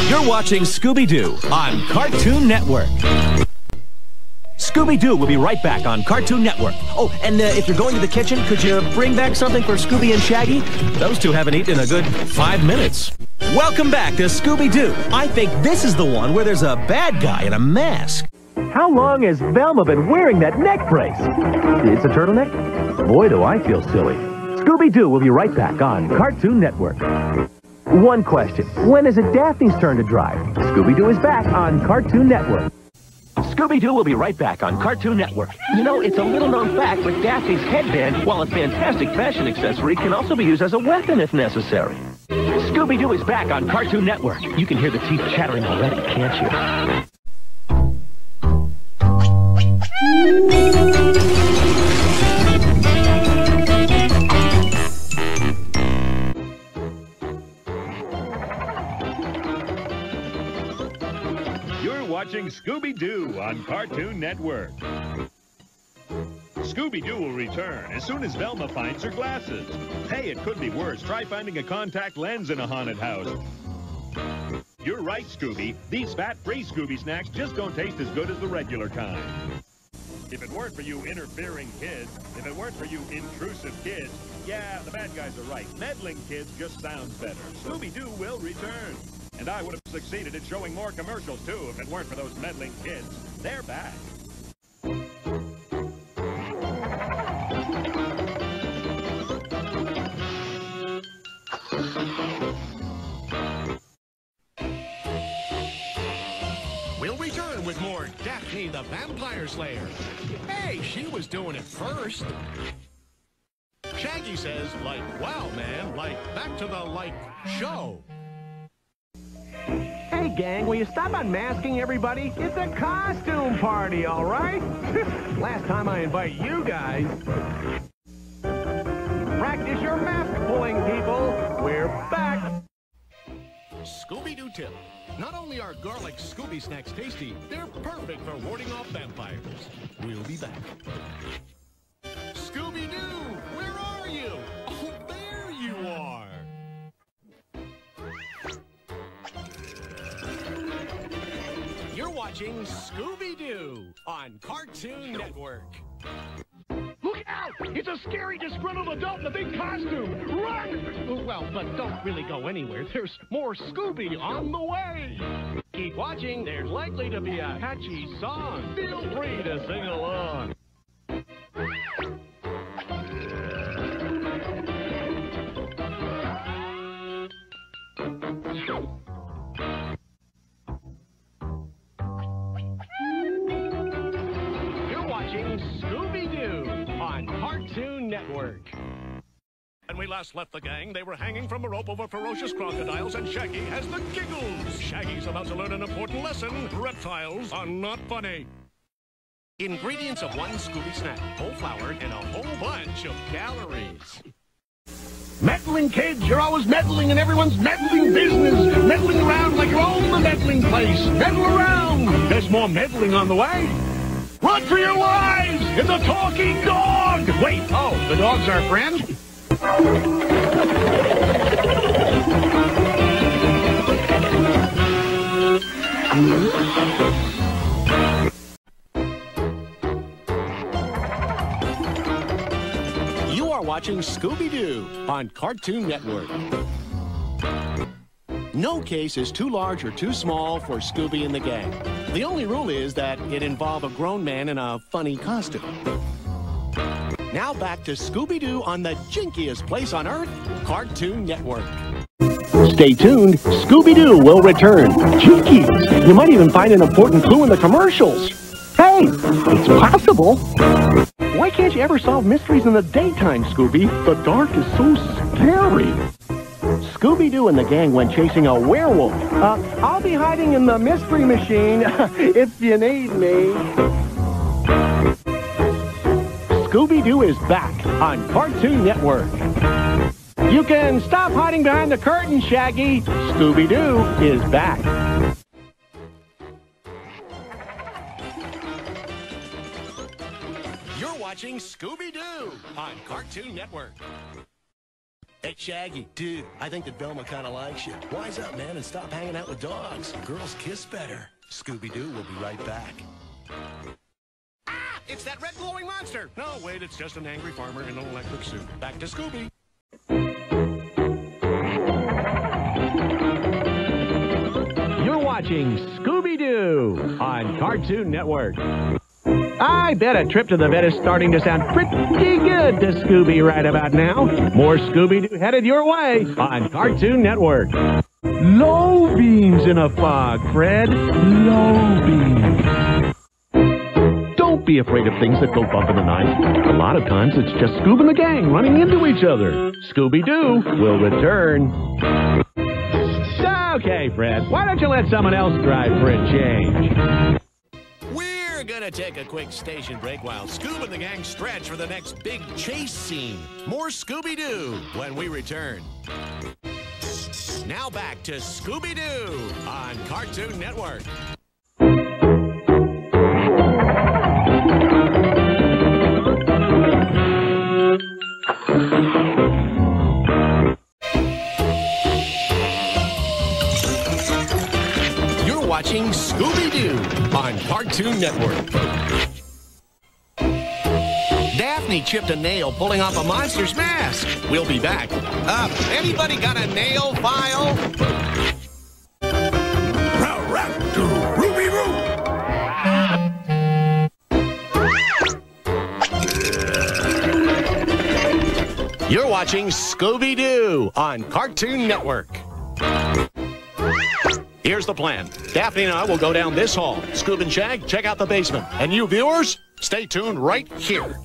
You're watching Scooby-Doo on Cartoon Network. Scooby-Doo will be right back on Cartoon Network. Oh, and if you're going to the kitchen, could you bring back something for Scooby and Shaggy? Those two haven't eaten in a good 5 minutes. Welcome back to Scooby-Doo. I think this is the one where there's a bad guy in a mask. How long has Velma been wearing that neck brace? It's a turtleneck? Boy, do I feel silly. Scooby-Doo will be right back on Cartoon Network. One question. When is it Daphne's turn to drive? Scooby-Doo is back on Cartoon Network. Scooby-Doo will be right back on Cartoon Network. You know, it's a little-known fact, but Daffy's headband, while a fantastic fashion accessory, can also be used as a weapon if necessary. Scooby-Doo is back on Cartoon Network. You can hear the teeth chattering already, can't you? You're watching Scooby-Doo on Cartoon Network. Scooby-Doo will return as soon as Velma finds her glasses. Hey, it could be worse. Try finding a contact lens in a haunted house. You're right, Scooby. These fat-free Scooby snacks just don't taste as good as the regular kind. If it weren't for you interfering kids, if it weren't for you intrusive kids, yeah, the bad guys are right. Meddling kids just sounds better. Scooby-Doo will return. And I would have succeeded in showing more commercials, too, if it weren't for those meddling kids. They're back. We'll return with more Daphne the Vampire Slayer. Hey, she was doing it first. Shaggy says, like, wow, man, like, back to the, like, show. Hey, gang, will you stop unmasking everybody? It's a costume party, all right? Last time I invite you guys. Practice your mask pulling, people. We're back. Scooby-Doo tip. Not only are garlic Scooby snacks tasty, they're perfect for warding off vampires. We'll be back. Scooby-Doo, where are you? Oh, there you are. You're watching Scooby-Doo on Cartoon Network. Look out! It's a scary, disgruntled adult in a big costume! Run! Well, but don't really go anywhere. There's more Scooby on the way. Keep watching. There's likely to be a catchy song. Feel free to sing along. Scooby-Doo on Cartoon Network. When we last left the gang, they were hanging from a rope over ferocious crocodiles, and Shaggy has the giggles. Shaggy's about to learn an important lesson. Reptiles are not funny. Ingredients of one Scooby snack, whole flour, and a whole bunch of calories. Meddling kids, you're always meddling in everyone's meddling business. Meddling around like you own the meddling place. Meddle around. There's more meddling on the way. Run for your lives! It's a talking dog! Wait, oh, the dog's our friend? You are watching Scooby-Doo on Cartoon Network. No case is too large or too small for Scooby and the gang. The only rule is that it involve a grown man in a funny costume. Now back to Scooby-Doo on the jinkiest place on Earth, Cartoon Network. Stay tuned. Scooby-Doo will return. Jinkies! You might even find an important clue in the commercials. Hey, it's possible. Why can't you ever solve mysteries in the daytime, Scooby? The dark is so scary. Scooby-Doo and the gang went chasing a werewolf. I'll be hiding in the mystery machine if you need me. Scooby-Doo is back on Cartoon Network. You can stop hiding behind the curtain, Shaggy. Scooby-Doo is back. You're watching Scooby-Doo on Cartoon Network. Hey, Shaggy, dude, I think that Velma kind of likes you. Wise up, man, and stop hanging out with dogs. Girls kiss better. Scooby-Doo will be right back. Ah! It's that red glowing monster! No, wait, it's just an angry farmer in an electric suit. Back to Scooby. You're watching Scooby-Doo on Cartoon Network. I bet a trip to the vet is starting to sound pretty good to Scooby right about now. More Scooby-Doo headed your way on Cartoon Network. Low beams in a fog, Fred. Low beams. Don't be afraid of things that go bump in the night. A lot of times it's just Scoob and the gang running into each other. Scooby-Doo will return. Okay, Fred, why don't you let someone else drive for a change? We're gonna take a quick station break while Scoob and the gang stretch for the next big chase scene. More Scooby-Doo when we return. Now back to Scooby-Doo on Cartoon Network. You're watching Scooby-Doo on Cartoon Network. Daphne chipped a nail pulling off a monster's mask. We'll be back. Anybody got a nail file? You're watching Scooby-Doo on Cartoon Network. Here's the plan. Daphne and I will go down this hall. Scoob and Shag, check out the basement. And you viewers, stay tuned right here.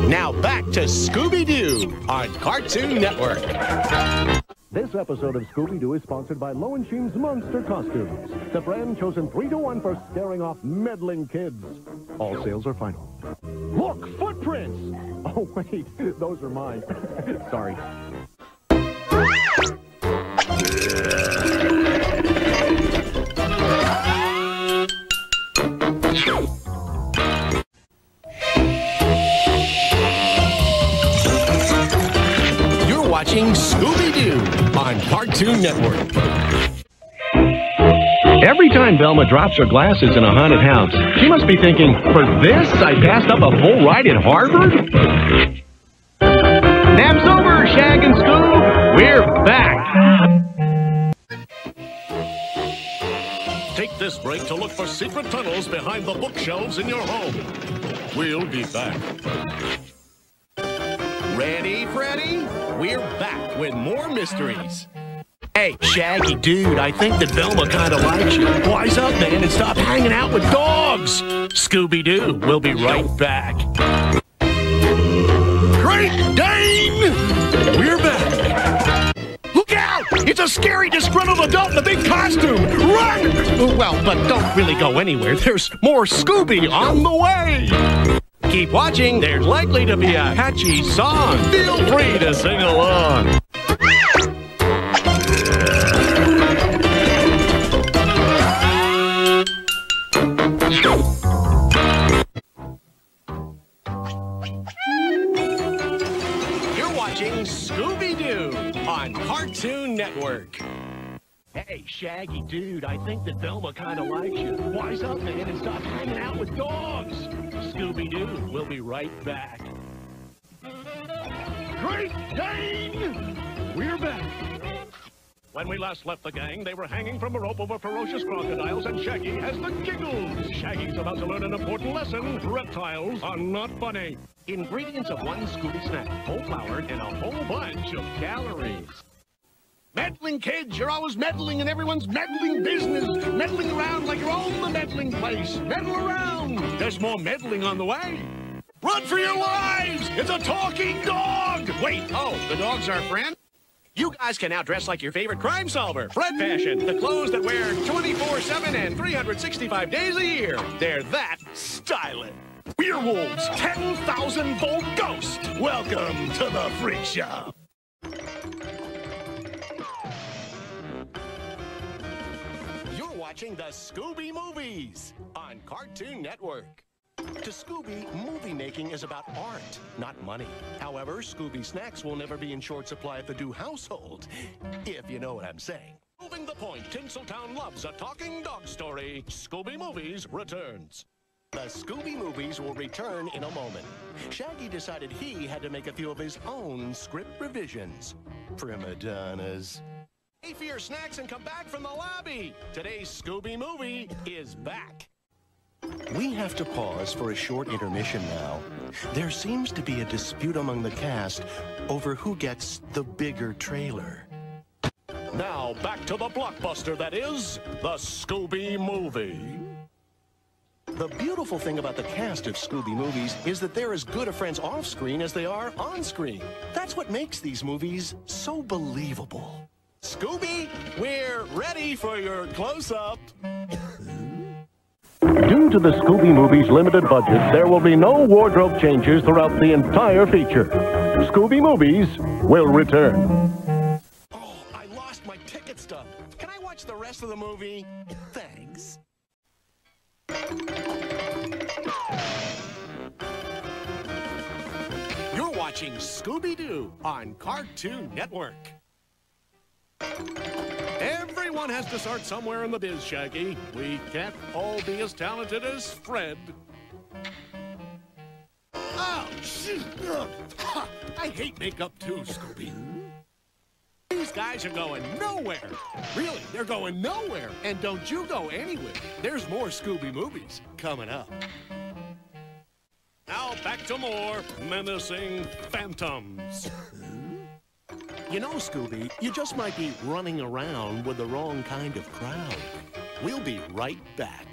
Now back to Scooby-Doo on Cartoon Network. This episode of Scooby-Doo is sponsored by Lowenstein Monster Costumes, the brand chosen 3-to-1 for scaring off meddling kids. All sales are final. Look, footprints! Oh, wait, those are mine. Sorry. You're watching Scooby-Doo on Cartoon Network. Every time Velma drops her glasses in a haunted house, she must be thinking, for this, I passed up a full ride at Harvard? Nap's over, Shag and Scoob. We're back. Take this break to look for secret tunnels behind the bookshelves in your home. We'll be back. Ready, Freddy? We're back with more mysteries. Hey, Shaggy, dude, I think that Velma kind of likes you. Wise up, man, and stop hanging out with dogs. Scooby-Doo, we'll be right back. Great Dane! We're back. Look out! It's a scary, disgruntled adult in a big costume. Run! Well, but don't really go anywhere. There's more Scooby on the way. Keep watching. There's likely to be a catchy song. Feel free to sing along. You're watching Scooby-Doo on Cartoon Network. Hey, Shaggy, dude, I think that Velma kind of likes you. Wise up, man, and stop hanging out with dogs. Scooby-Doo, we'll be right back. Great Dane! We're back. When we last left the gang, they were hanging from a rope over ferocious crocodiles, and Shaggy has the giggles. Shaggy's about to learn an important lesson. Reptiles are not funny. Ingredients of one Scooby snack, whole flour, and a whole bunch of calories. Meddling kids, you're always meddling in everyone's meddling business. Meddling around like you own the meddling place. Meddle around. There's more meddling on the way. Run for your lives! It's a talking dog! Wait, oh, the dog's our friend? You guys can now dress like your favorite crime solver. Fred Fashion, the clothes that wear 24/7 and 365 days a year. They're that stylish. Werewolves, 10,000-volt ghost. Welcome to the Freak Show. You're watching the Scooby Movies on Cartoon Network. To Scooby, movie making is about art, not money. However, Scooby snacks will never be in short supply at the Doo household, if you know what I'm saying. Moving the point, Tinseltown loves a talking dog story. Scooby Movies returns. The Scooby Movies will return in a moment. Shaggy decided he had to make a few of his own script revisions. Prima donnas. Pay for your snacks and come back from the lobby. Today's Scooby Movie is back. We have to pause for a short intermission now. There seems to be a dispute among the cast over who gets the bigger trailer. Now, back to the blockbuster that is the Scooby Movie. The beautiful thing about the cast of Scooby movies is that they're as good a friends off-screen as they are on-screen. That's what makes these movies so believable. Scooby, we're ready for your close-up. Due to the Scooby Movie's limited budget, there will be no wardrobe changes throughout the entire feature. Scooby Movies will return. Oh, I lost my ticket stub. Can I watch the rest of the movie? Thanks. You're watching Scooby-Doo on Cartoon Network. Everyone has to start somewhere in the biz, Shaggy. We can't all be as talented as Fred. Oh, shoot! I hate makeup too, Scooby. These guys are going nowhere. Really, they're going nowhere. And don't you go anywhere. There's more Scooby movies coming up. Now back to more menacing phantoms. You know, Scooby, you just might be running around with the wrong kind of crowd. We'll be right back.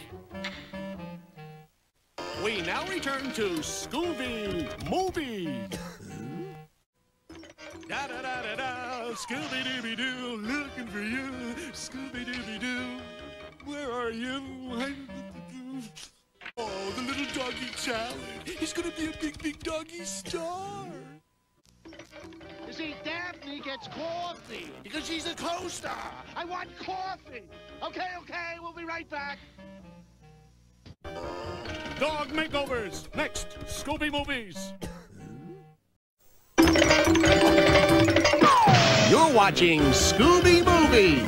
We now return to Scooby Movies. Da-da-da-da-da, Scooby-Dooby-Doo, looking for you. Scooby-Dooby-Doo, where are you? Oh, the little doggy challenge. He's gonna be a big, big doggy star. You see, Daphne gets coffee because she's a co-star. I want coffee. Okay, we'll be right back. Dog makeovers. Next, Scooby Movies. You're watching Scooby Movies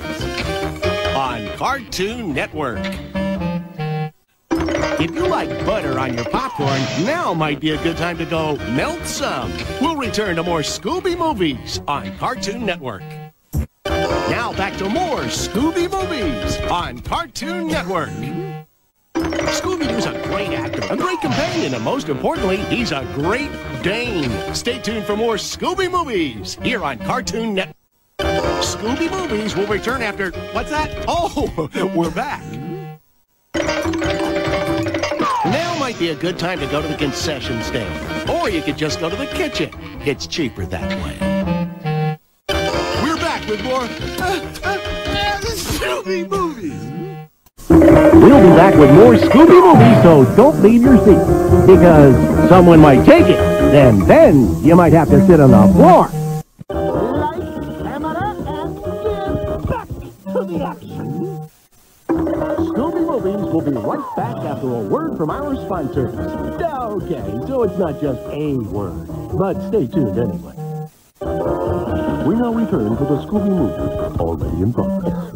on Cartoon Network. If you like butter on your popcorn, now might be a good time to go melt some. We'll return to more Scooby Movies on Cartoon Network. Now back to more Scooby Movies on Cartoon Network. Scooby-Doo's a great actor, a great companion, and most importantly, he's a great Dane. Stay tuned for more Scooby Movies here on Cartoon Network. Scooby Movies will return after... What's that? Oh, we're back. Now might be a good time to go to the concession stand. Or you could just go to the kitchen. It's cheaper that way. We're back with more Scooby Movies. We'll be back with more Scooby Movies, so don't leave your seat. Because someone might take it, and then you might have to sit on the floor. Light, camera, and give back to the action. Scooby Movies will be right back after a word from our sponsors. Okay, so it's not just a word, but stay tuned anyway. We now return to the Scooby Movie, already in progress.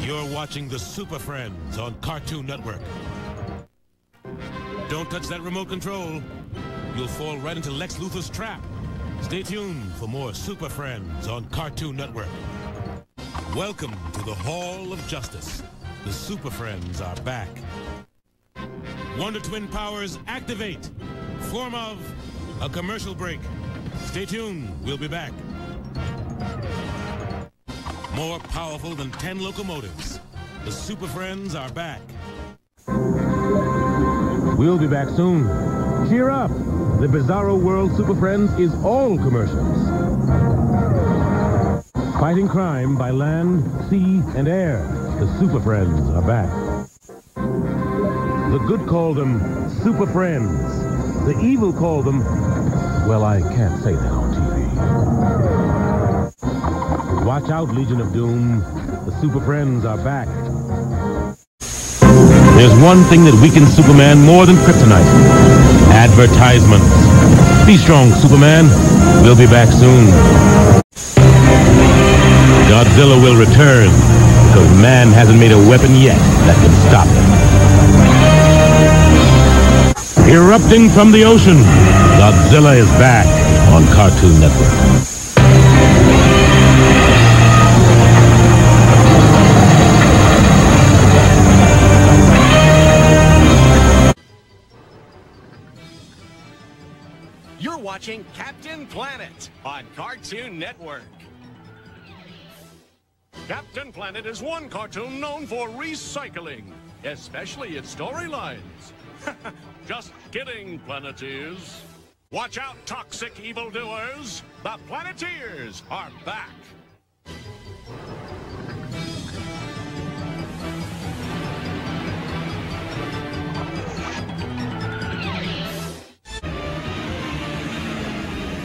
You're watching the Super Friends on Cartoon Network. Don't touch that remote control. You'll fall right into Lex Luthor's trap. Stay tuned for more Super Friends on Cartoon Network. Welcome to the Hall of Justice. The Super Friends are back. Wonder Twin powers activate. Form of a commercial break. Stay tuned. We'll be back. More powerful than 10 locomotives. The Super Friends are back. We'll be back soon. Cheer up! The Bizarro World Super Friends is all commercials. Fighting crime by land, sea, and air. The Super Friends are back. The good call them Super Friends. The evil call them... well, I can't say that on TV. Watch out, Legion of Doom. The Super Friends are back. There's one thing that weakens Superman more than kryptonite. Advertisements. Be strong, Superman. We'll be back soon. Godzilla will return, because man hasn't made a weapon yet that can stop him. Erupting from the ocean, Godzilla is back on Cartoon Network. You're watching Captain Planet on Cartoon Network. Captain Planet is one cartoon known for recycling, especially its storylines. Just kidding, Planeteers. Watch out, toxic evildoers. The Planeteers are back.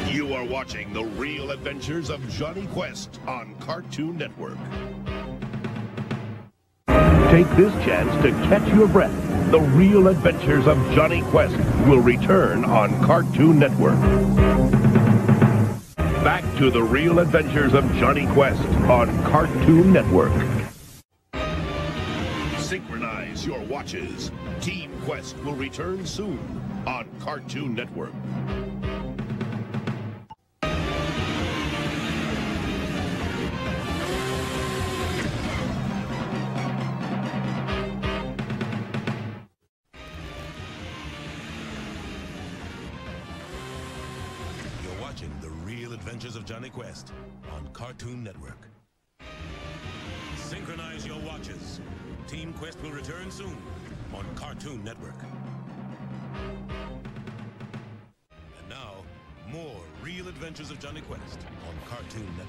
You are watching The Real Adventures of Johnny Quest on Cartoon Network. Take this chance to catch your breath. The Real Adventures of Johnny Quest will return on Cartoon Network. Back to The Real Adventures of Johnny Quest on Cartoon Network. Synchronize your watches. Team Quest will return soon on Cartoon Network. The Real Adventures of Johnny Quest on Cartoon Network. Synchronize your watches. Team Quest will return soon on Cartoon Network. And now, more Real Adventures of Johnny Quest on Cartoon Network.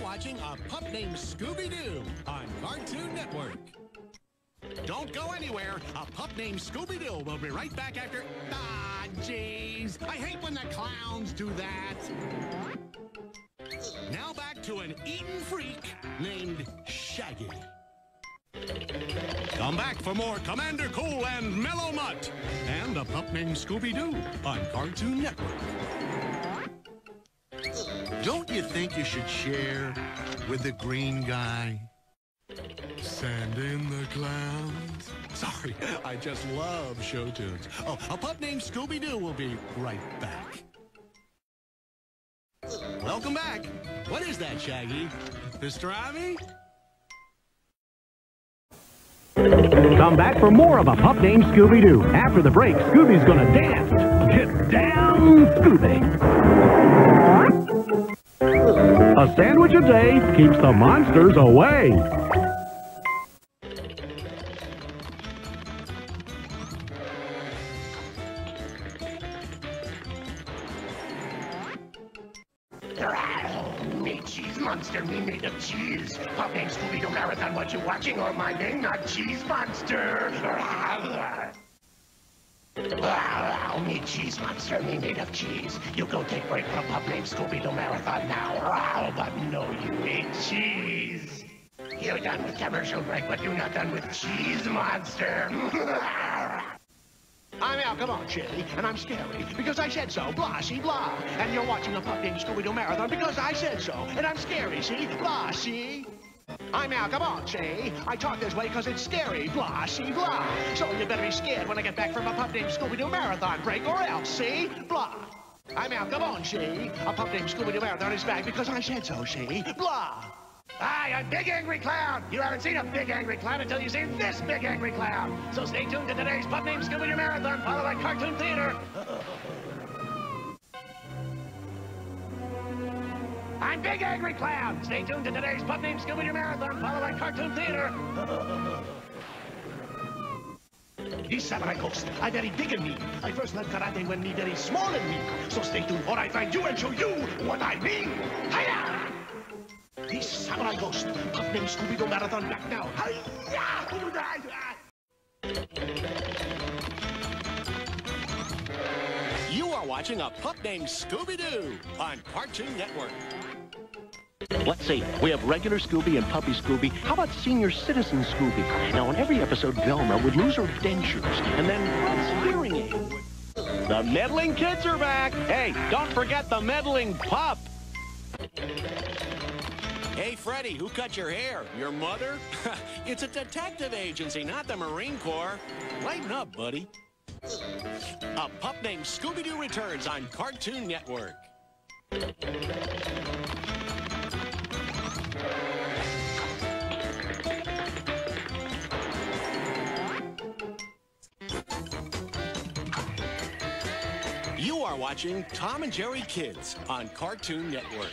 Watching a pup named Scooby-Doo on Cartoon Network. Don't go anywhere. A pup named Scooby-Doo will be right back after... Ah, jeez. I hate when the clowns do that. Now back to an eaten freak named Shaggy. Come back for more Commander Cool and Mellow Mutt and a pup named Scooby-Doo on Cartoon Network. Don't you think you should share with the green guy? Send in the clowns. Sorry, I just love show tunes. Oh, a pup named Scooby-Doo will be right back. Welcome back. What is that, Shaggy? Pastrami? Come back for more of a pup named Scooby-Doo. After the break, Scooby's gonna dance. Get down, Scooby. A sandwich a day keeps the monsters away. Me cheese monster, me made of cheese. Pup named Scooby-Doo Marathon, what you watching? Or my name, not cheese monster. Me cheese monster, me made of cheese. You go take break from pup named Scooby-Doo Marathon now. But no, you eat cheese. You're done with commercial break, but you're not done with cheese monster. I'm out, come on, Chili, and I'm scary, because I said so, blah, see, blah. And you're watching a pup named Scooby-Doo Marathon, because I said so, and I'm scary, see, blah, see. I'm out, come on, see. I talk this way because it's scary, blah, see, blah. So you better be scared when I get back from a pup named Scooby-Doo Marathon break, or else, see, blah. I'm out, come on, see. A pup named Scooby-Doo Marathon is back because I said so, see, blah. Hi, I'm Big Angry Clown. You haven't seen a Big Angry Clown until you see this Big Angry Clown. So stay tuned to today's pup named Scooby-Doo Marathon, followed by Cartoon Theater. I'm Big Angry Clown. Stay tuned to today's pup named Scooby-Doo Marathon, followed by Cartoon Theater. This samurai ghost, I very big in me. I first learned karate when me very small in me. So stay tuned or I find you and show you what I mean. Hiya! This samurai ghost, pup named Scooby-Doo Marathon back now. You are watching a pup named Scooby-Doo on Cartoon Network. Let's see, we have regular Scooby and Puppy Scooby. How about senior citizen Scooby? Now, in every episode, Velma would lose her dentures and then hearing aid. The meddling kids are back. Hey, don't forget the meddling pup. Hey, Freddy, who cut your hair? Your mother? It's a detective agency, not the Marine Corps. Lighten up, buddy. A pup named Scooby-Doo returns on Cartoon Network. You are watching Tom and Jerry Kids on Cartoon Network.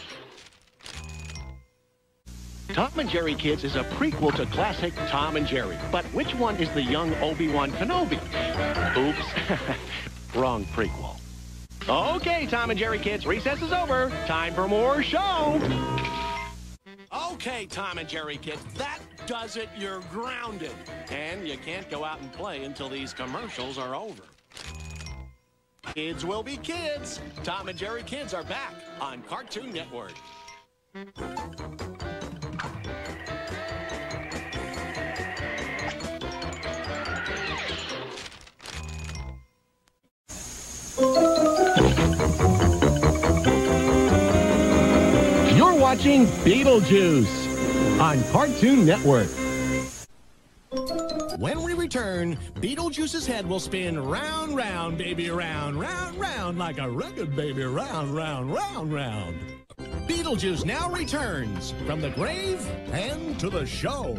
Tom and Jerry Kids is a prequel to classic Tom and Jerry. But which one is the young Obi-Wan Kenobi? Oops. Wrong prequel. Okay, Tom and Jerry Kids, recess is over. Time for more show. Okay, Tom and Jerry Kids, that does it. You're grounded. And you can't go out and play until these commercials are over. Kids will be kids. Tom and Jerry Kids are back on Cartoon Network. You're watching Beetlejuice on Cartoon Network. When we return, Beetlejuice's head will spin round, round, baby, round, round, round, like a record, baby, round, round, round, round. Beetlejuice now returns from the grave and to the show.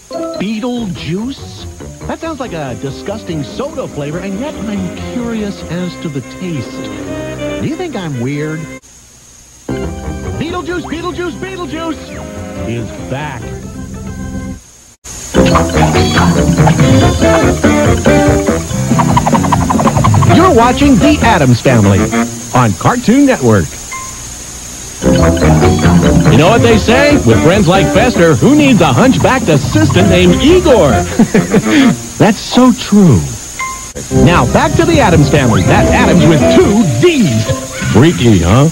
Beetlejuice? That sounds like a disgusting soda flavor, and yet I'm curious as to the taste. Do you think I'm weird? Beetlejuice, Beetlejuice, Beetlejuice is back. You're watching The Addams Family on Cartoon Network. You know what they say? With friends like Fester, who needs a hunchbacked assistant named Igor? That's so true. Now, back to The Addams Family. That's Addams with 2 D's. Freaky, huh?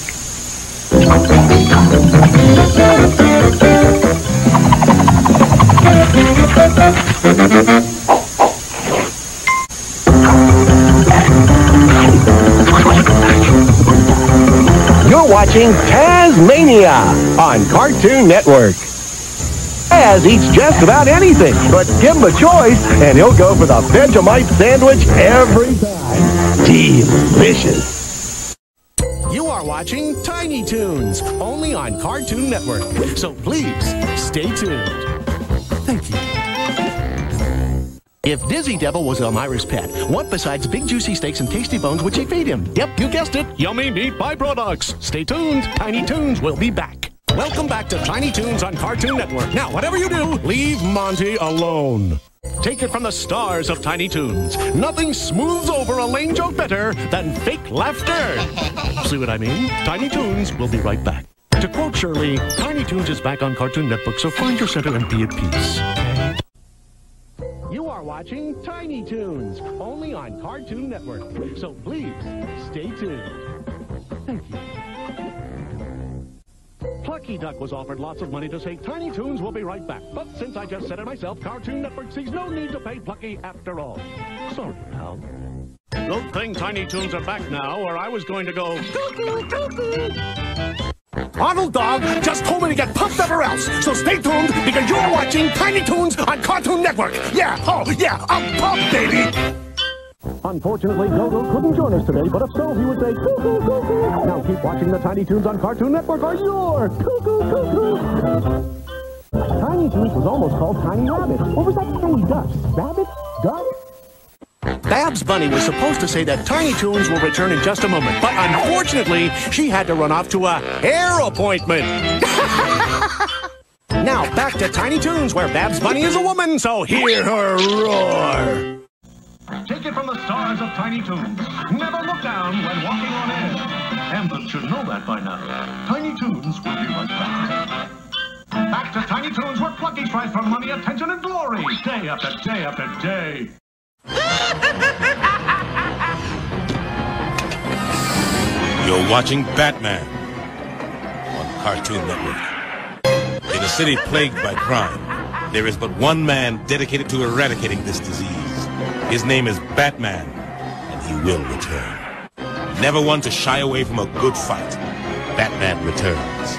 You're watching Tasmania on Cartoon Network. Taz eats just about anything, but give him a choice, and he'll go for the Vegemite sandwich every time. Delicious. You are watching Tiny Toons, only on Cartoon Network. So please, stay tuned. Thank you. If Dizzy Devil was Elmira's pet, what besides big juicy steaks and tasty bones would she feed him? Yep, you guessed it. Yummy meat byproducts. Stay tuned. Tiny Toons will be back. Welcome back to Tiny Toons on Cartoon Network. Now, whatever you do, leave Monty alone. Take it from the stars of Tiny Toons. Nothing smooths over a lame joke better than fake laughter. See what I mean? Tiny Toons will be right back. To quote Shirley, Tiny Toons is back on Cartoon Network, so find your center and be at peace. You are watching Tiny Toons, only on Cartoon Network. So please, stay tuned. Thank you. Plucky Duck was offered lots of money to say Tiny Toons will be right back. But since I just said it myself, Cartoon Network sees no need to pay Plucky after all. Sorry, pal. Good thing Tiny Toons are back now, or I was going to go cuckoo, cuckoo. Arnold Dog just told me to get pumped everywhere else, so stay tuned because you're watching Tiny Toons on Cartoon Network. Yeah, oh yeah, I'm pumped, baby. Unfortunately, Dodo couldn't join us today, but if so, he would say cuckoo, cuckoo. Now keep watching the Tiny Toons on Cartoon Network or you're cuckoo, cuckoo. Tiny Toons was almost called Tiny Rabbit. What was that Tiny Duck? Rabbit? Duck? Babs Bunny was supposed to say that Tiny Toons will return in just a moment, but unfortunately, she had to run off to a hair appointment. Now, back to Tiny Toons, where Babs Bunny is a woman, so hear her roar. Take it from the stars of Tiny Toons. Never look down when walking on air. Ambulance should know that by now. Tiny Toons will be right back. Back to Tiny Toons, where Plucky strives for money, attention, and glory. Day after day after day. You're watching Batman on Cartoon Network. In a city plagued by crime, there is but one man dedicated to eradicating this disease. His name is Batman, and he will return. Never one to shy away from a good fight, Batman returns.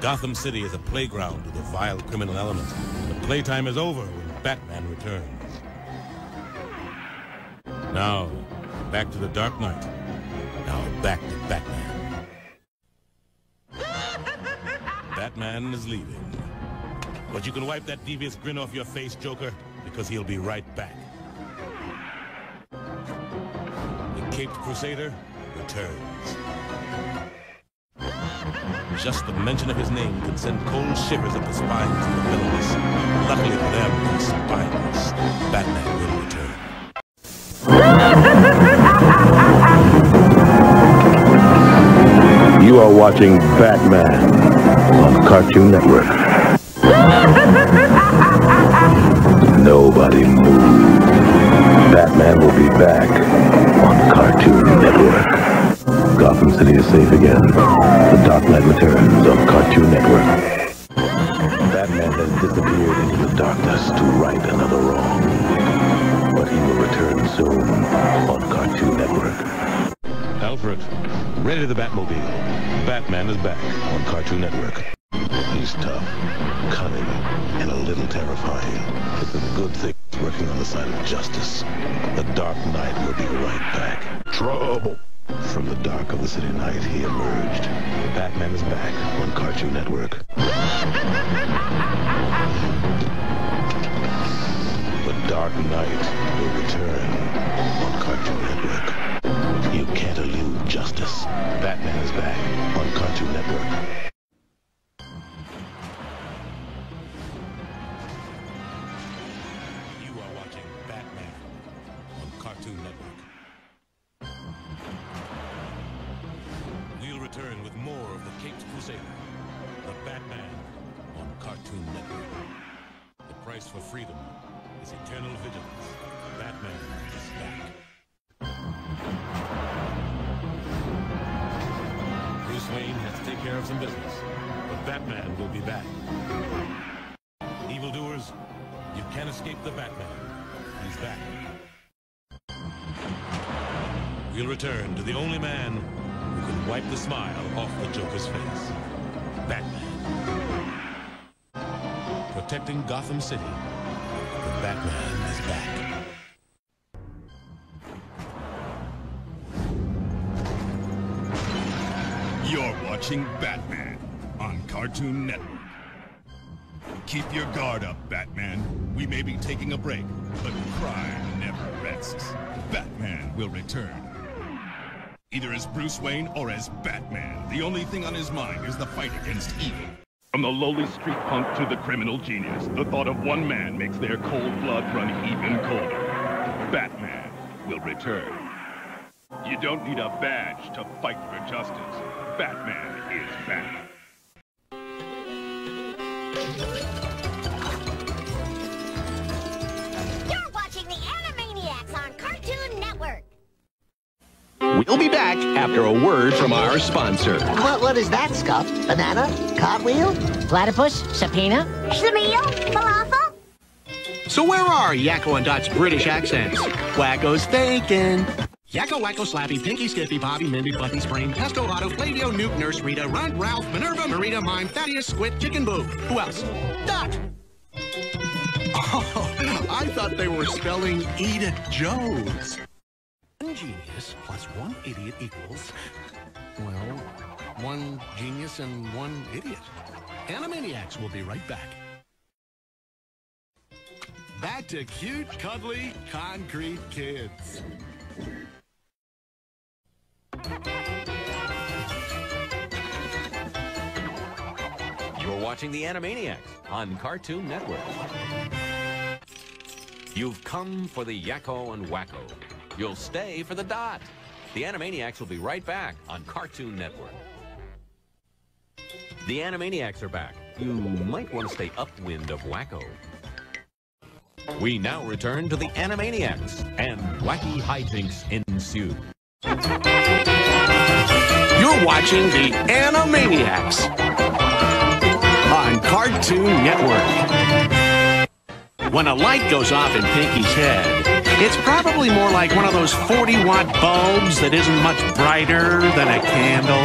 Gotham City is a playground to the vile criminal element. The playtime is over when Batman returns. Now, back to the Dark Knight. Now back to Batman. Batman is leaving. But you can wipe that devious grin off your face, Joker, because he'll be right back. Caped Crusader returns. Just the mention of his name can send cold shivers up the spines of the villains. Luckily for them, they're spineless. Batman will return. You are watching Batman on Cartoon Network. Nobody move. Batman will be back on Cartoon Network. Gotham City is safe again. The Dark Knight returns on Cartoon Network. Batman has disappeared into the darkness to right another wrong. But he will return soon on Cartoon Network. Alfred, ready the Batmobile. Batman is back on Cartoon Network. He's tough, cunning, and a little terrifying. It's a good thing he's working on the side of justice. The Dark Knight will be right back. Trouble! From the dark of the city night, he emerged. Batman is back on Cartoon Network. The Dark Knight will return on Cartoon Network. You can't elude justice. Batman is back on Cartoon Network. You are watching Batman on Cartoon Network. We'll return with more of the Caped Crusader, the Batman on Cartoon Network. The price for freedom is eternal vigilance. Batman is back. Bruce Wayne has to take care of some business, but Batman will be back. Evildoers, you can't escape the Batman. He's back. We'll return to the only man who can wipe the smile off the Joker's face. Batman. Protecting Gotham City. The Batman is back. You're watching Batman on Cartoon Network. Keep your guard up, Batman. We may be taking a break, but crime never rests. Batman will return. Either as Bruce Wayne or as Batman. The only thing on his mind is the fight against evil. From the lowly street punk to the criminal genius, the thought of one man makes their cold blood run even colder. Batman will return. You don't need a badge to fight for justice. Batman is back. You're watching the Animaniacs on Cartoon Network. We'll be back after a word from our sponsor. What is that, Scuff? Banana? Cartwheel? Platypus? Subpoena? Schlemiel? Falafel? So where are Yakko and Dot's British accents? Wacko's thinking. Yakko, Wacko, Slappy, Pinky, Skippy, Bobby, Mindy, Fluffy, Sprain, Pesto, Otto, Flavio, Newt, Nurse, Rita, Runt, Ralph, Minerva, Marita, Mime, Thaddeus, Squid, Chicken Boo. Who else? Dot! Oh, I thought they were spelling Edith Jones. One genius plus one idiot equals, well, one genius and one idiot. Animaniacs will be right back. Back to cute, cuddly, concrete kids. You're watching the Animaniacs on Cartoon Network. You've come for the Yakko and Wacko. You'll stay for the Dot. The Animaniacs will be right back on Cartoon Network. The Animaniacs are back. You might want to stay upwind of Wacko. We now return to the Animaniacs, and wacky hijinks ensue. You're watching the Animaniacs on Cartoon Network. When a light goes off in Pinky's head, it's probably more like one of those 40-watt bulbs that isn't much brighter than a candle.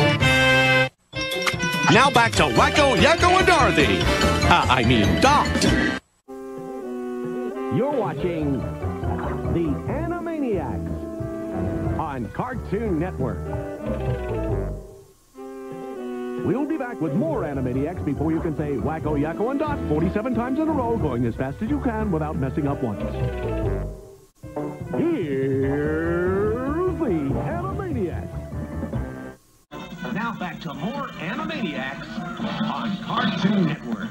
Now back to Wacko, Yakko, and Dorothy. I mean, Dot. You're watching the Animaniacs on Cartoon Network. We'll be back with more Animaniacs before you can say Wacko, Yakko, and Dot 47 times in a row, going as fast as you can without messing up once. Here's the of more Animaniacs on Cartoon Network.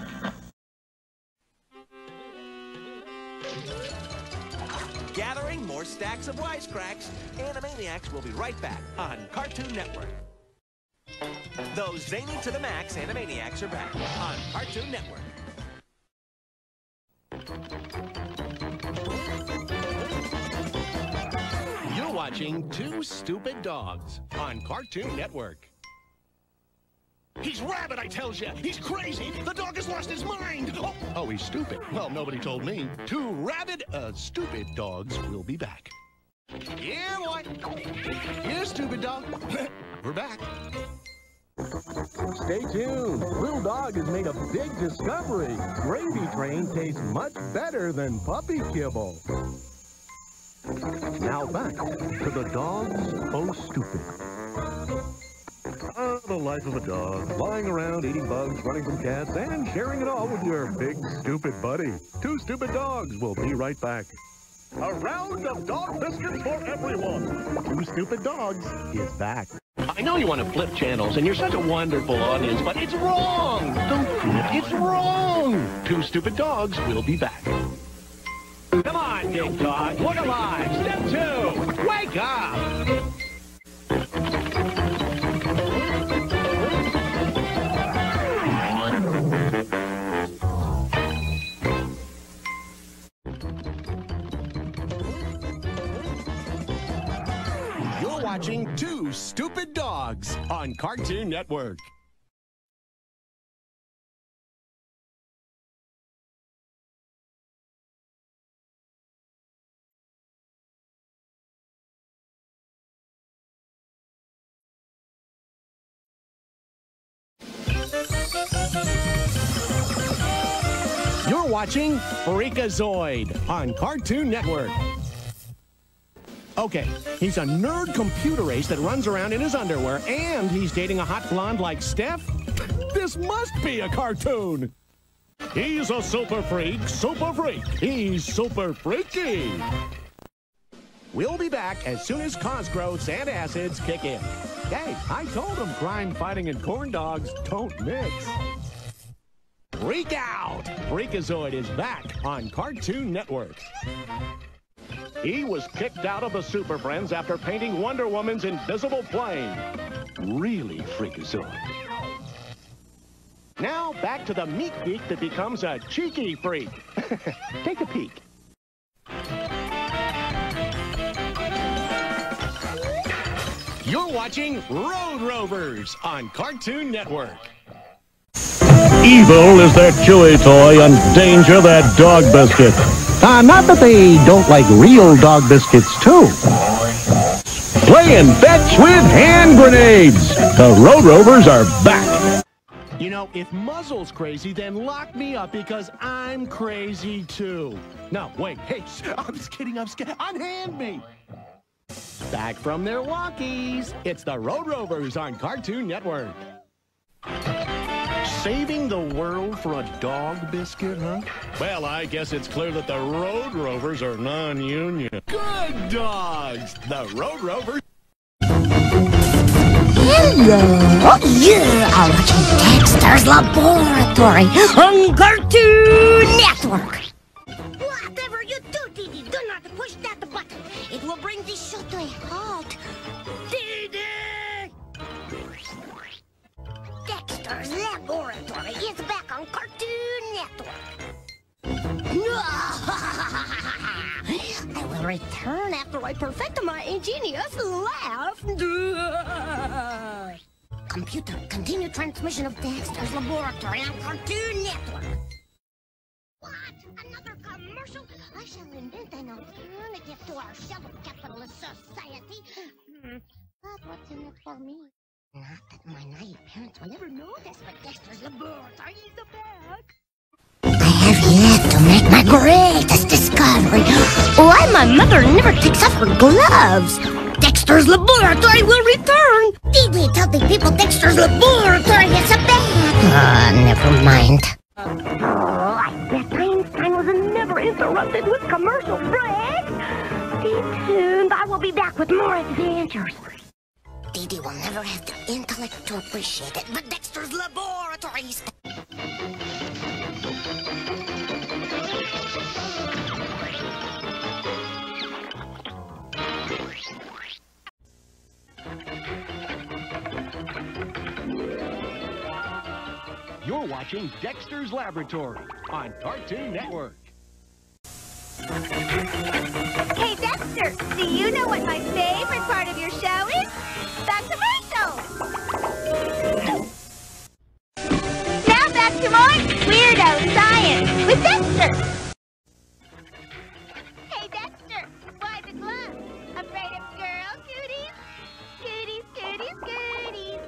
Gathering more stacks of wisecracks, Animaniacs will be right back on Cartoon Network. Those zany to the max Animaniacs are back on Cartoon Network. You're watching Two Stupid Dogs on Cartoon Network. He's rabid, I tells you. He's crazy. The dog has lost his mind. Oh, he's stupid. Well, nobody told me. Two rabid, stupid dogs will be back. Yeah, boy. Yeah, stupid dog. We're back. Stay tuned. Little Dog has made a big discovery. Gravy Train tastes much better than puppy kibble. Now back to the dogs oh stupid. The life of a dog, lying around, eating bugs, running from cats, and sharing it all with your big stupid buddy. Two Stupid Dogs will be right back. A round of dog biscuits for everyone. Two Stupid Dogs is back. I know you want to flip channels, and you're such a wonderful audience, but it's wrong! Don't flip, it's wrong! Two Stupid Dogs will be back. Come on, big dog, look alive! Step 2, wake up! You're watching Two Stupid Dogs on Cartoon Network. You're watching Freakazoid on Cartoon Network. Okay, he's a nerd computer ace that runs around in his underwear, and he's dating a hot blonde like Steph? This must be a cartoon! He's a super freak, he's super freaky! We'll be back as soon as cosgrowths and acids kick in. Hey, I told him crime fighting and corn dogs don't mix. Freak out! Freakazoid is back on Cartoon Network. He was kicked out of the Super Friends after painting Wonder Woman's invisible plane. Really, Freakazoid. Now, back to the meat geek that becomes a cheeky freak. Take a peek. You're watching Road Rovers on Cartoon Network. Evil is that chewy toy and danger that dog biscuit. Not that they don't like real dog biscuits, too. Playing fetch with hand grenades. The Road Rovers are back. You know, if Muzzle's crazy, then lock me up because I'm crazy, too. No, wait, hey, I'm just kidding, I'm scared. Unhand me. Back from their walkies, it's the Road Rovers on Cartoon Network. Saving the world for a dog biscuit, huh? Well, I guess it's clear that the Road Rovers are non-union. Good dogs! The Road Rovers... Hello! You are watching Dexter's Laboratory on Cartoon Network. Whatever you do, Dee Dee, do not push that button. It will bring this show to a halt. Dee Dee! Dexter's Laboratory is back on Cartoon Network. I will return after I perfect my ingenious laugh. Computer, continue transmission of Dexter's Laboratory on Cartoon Network. What? Another commercial? I shall invent an alternative to our shallow capitalist society. But what's in it for me? Not that my naive parents will ever notice, but Dexter's Laboratory is back. I have yet to make my greatest discovery. Why my mother never takes off her gloves. Dexter's Laboratory will return. Dee Dee, tell the people Dexter's Laboratory is back. Never mind. I bet Einstein was never interrupted with commercial breaks. Stay tuned. I will be back with more adventures. Dee Dee will never have the intellect to appreciate it, but Dexter's Laboratories. You're watching Dexter's Laboratory on Cartoon Network. Hey, Dexter, do you know what my favorite part of your show is? The commercial! Now back to more Weirdo Science with Dexter! Hey, Dexter, why the glove? Afraid of girl cooties? Cooties, cooties, cooties.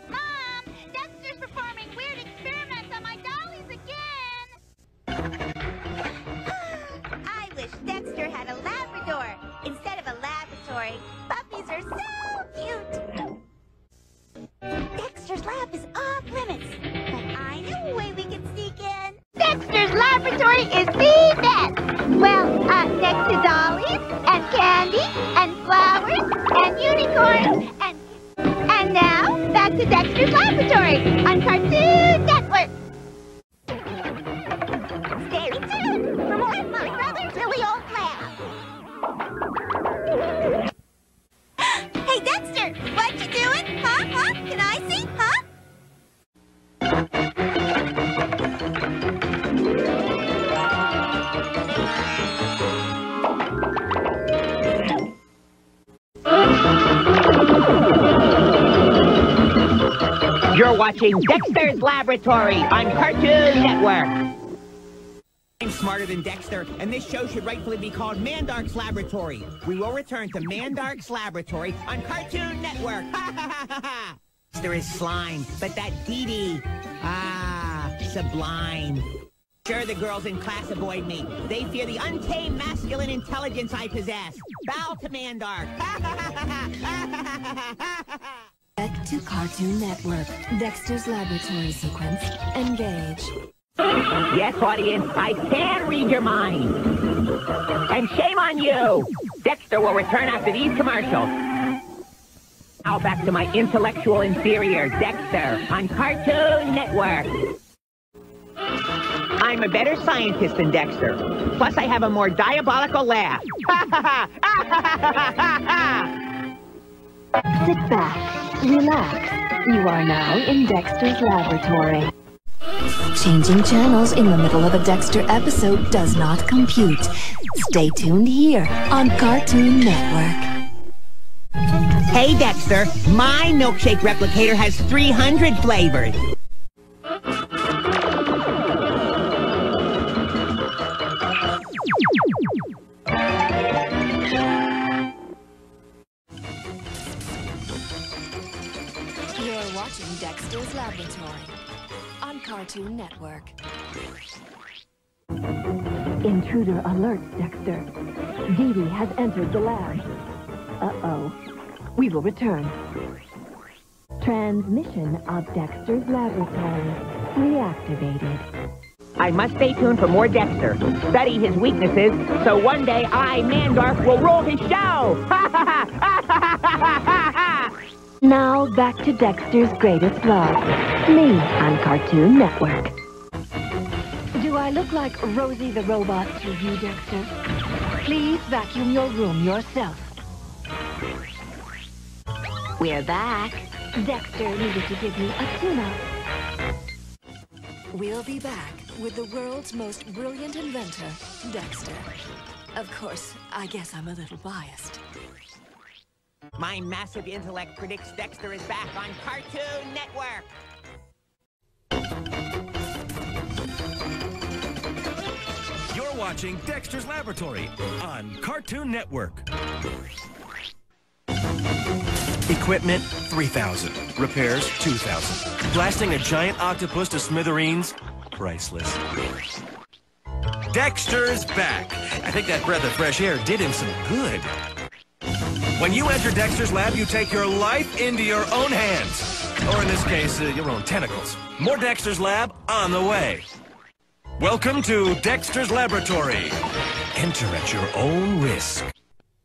Mom, Dexter's performing weird experiments on my dollies again! I wish Dexter had a Labrador instead of a laboratory. Puppies are so cute. Dexter's lab is off limits, but I know a way we can sneak in. Dexter's laboratory is the best. Well, next to dollies and candy and flowers and unicorns and now back to Dexter's laboratory on Cartoon Network. Stay tuned for more of my brother's silly old lab. Hey, Dexter, what you doing? Huh? Can I see? Huh? You're watching Dexter's Laboratory on Cartoon Network. I'm smarter than Dexter, and this show should rightfully be called Mandark's Laboratory. We will return to Mandark's Laboratory on Cartoon Network. Ha ha ha ha ha! There is slime, but that Dee Dee, sublime. Sure, the girls in class avoid me. They fear the untamed masculine intelligence I possess. Bow to Mandark. Ha ha ha ha ha! Back to Cartoon Network. Dexter's Laboratory sequence. Engage. Yes, audience, I can read your mind. And shame on you. Dexter will return after these commercials. Now back to my intellectual inferior, Dexter, on Cartoon Network. I'm a better scientist than Dexter. Plus, I have a more diabolical laugh. Sit back. Relax. You are now in Dexter's Laboratory. Changing channels in the middle of a Dexter episode does not compute. Stay tuned here on Cartoon Network. Hey, Dexter, my milkshake replicator has 300 flavors. You're watching Dexter's Laboratory on Cartoon Network. Intruder alert, Dexter. Dee Dee has entered the lab. Uh-oh. We will return. Transmission of Dexter's Laboratory reactivated. I must stay tuned for more Dexter. Study his weaknesses, so one day I, Mandark, will rule his show! Now back to Dexter's greatest love. Me on Cartoon Network. Do I look like Rosie the Robot to you, Dexter? Please vacuum your room yourself. We're back. Dexter needed to give me a tune-up. We'll be back with the world's most brilliant inventor, Dexter. Of course, I guess I'm a little biased. My massive intellect predicts Dexter is back on Cartoon Network. You're watching Dexter's Laboratory on Cartoon Network. Equipment, 3,000. Repairs, 2,000. Blasting a giant octopus to smithereens, priceless. Dexter's back. I think that breath of fresh air did him some good. When you enter Dexter's lab, you take your life into your own hands. Or in this case, your own tentacles. More Dexter's lab on the way. Welcome to Dexter's Laboratory. Enter at your own risk.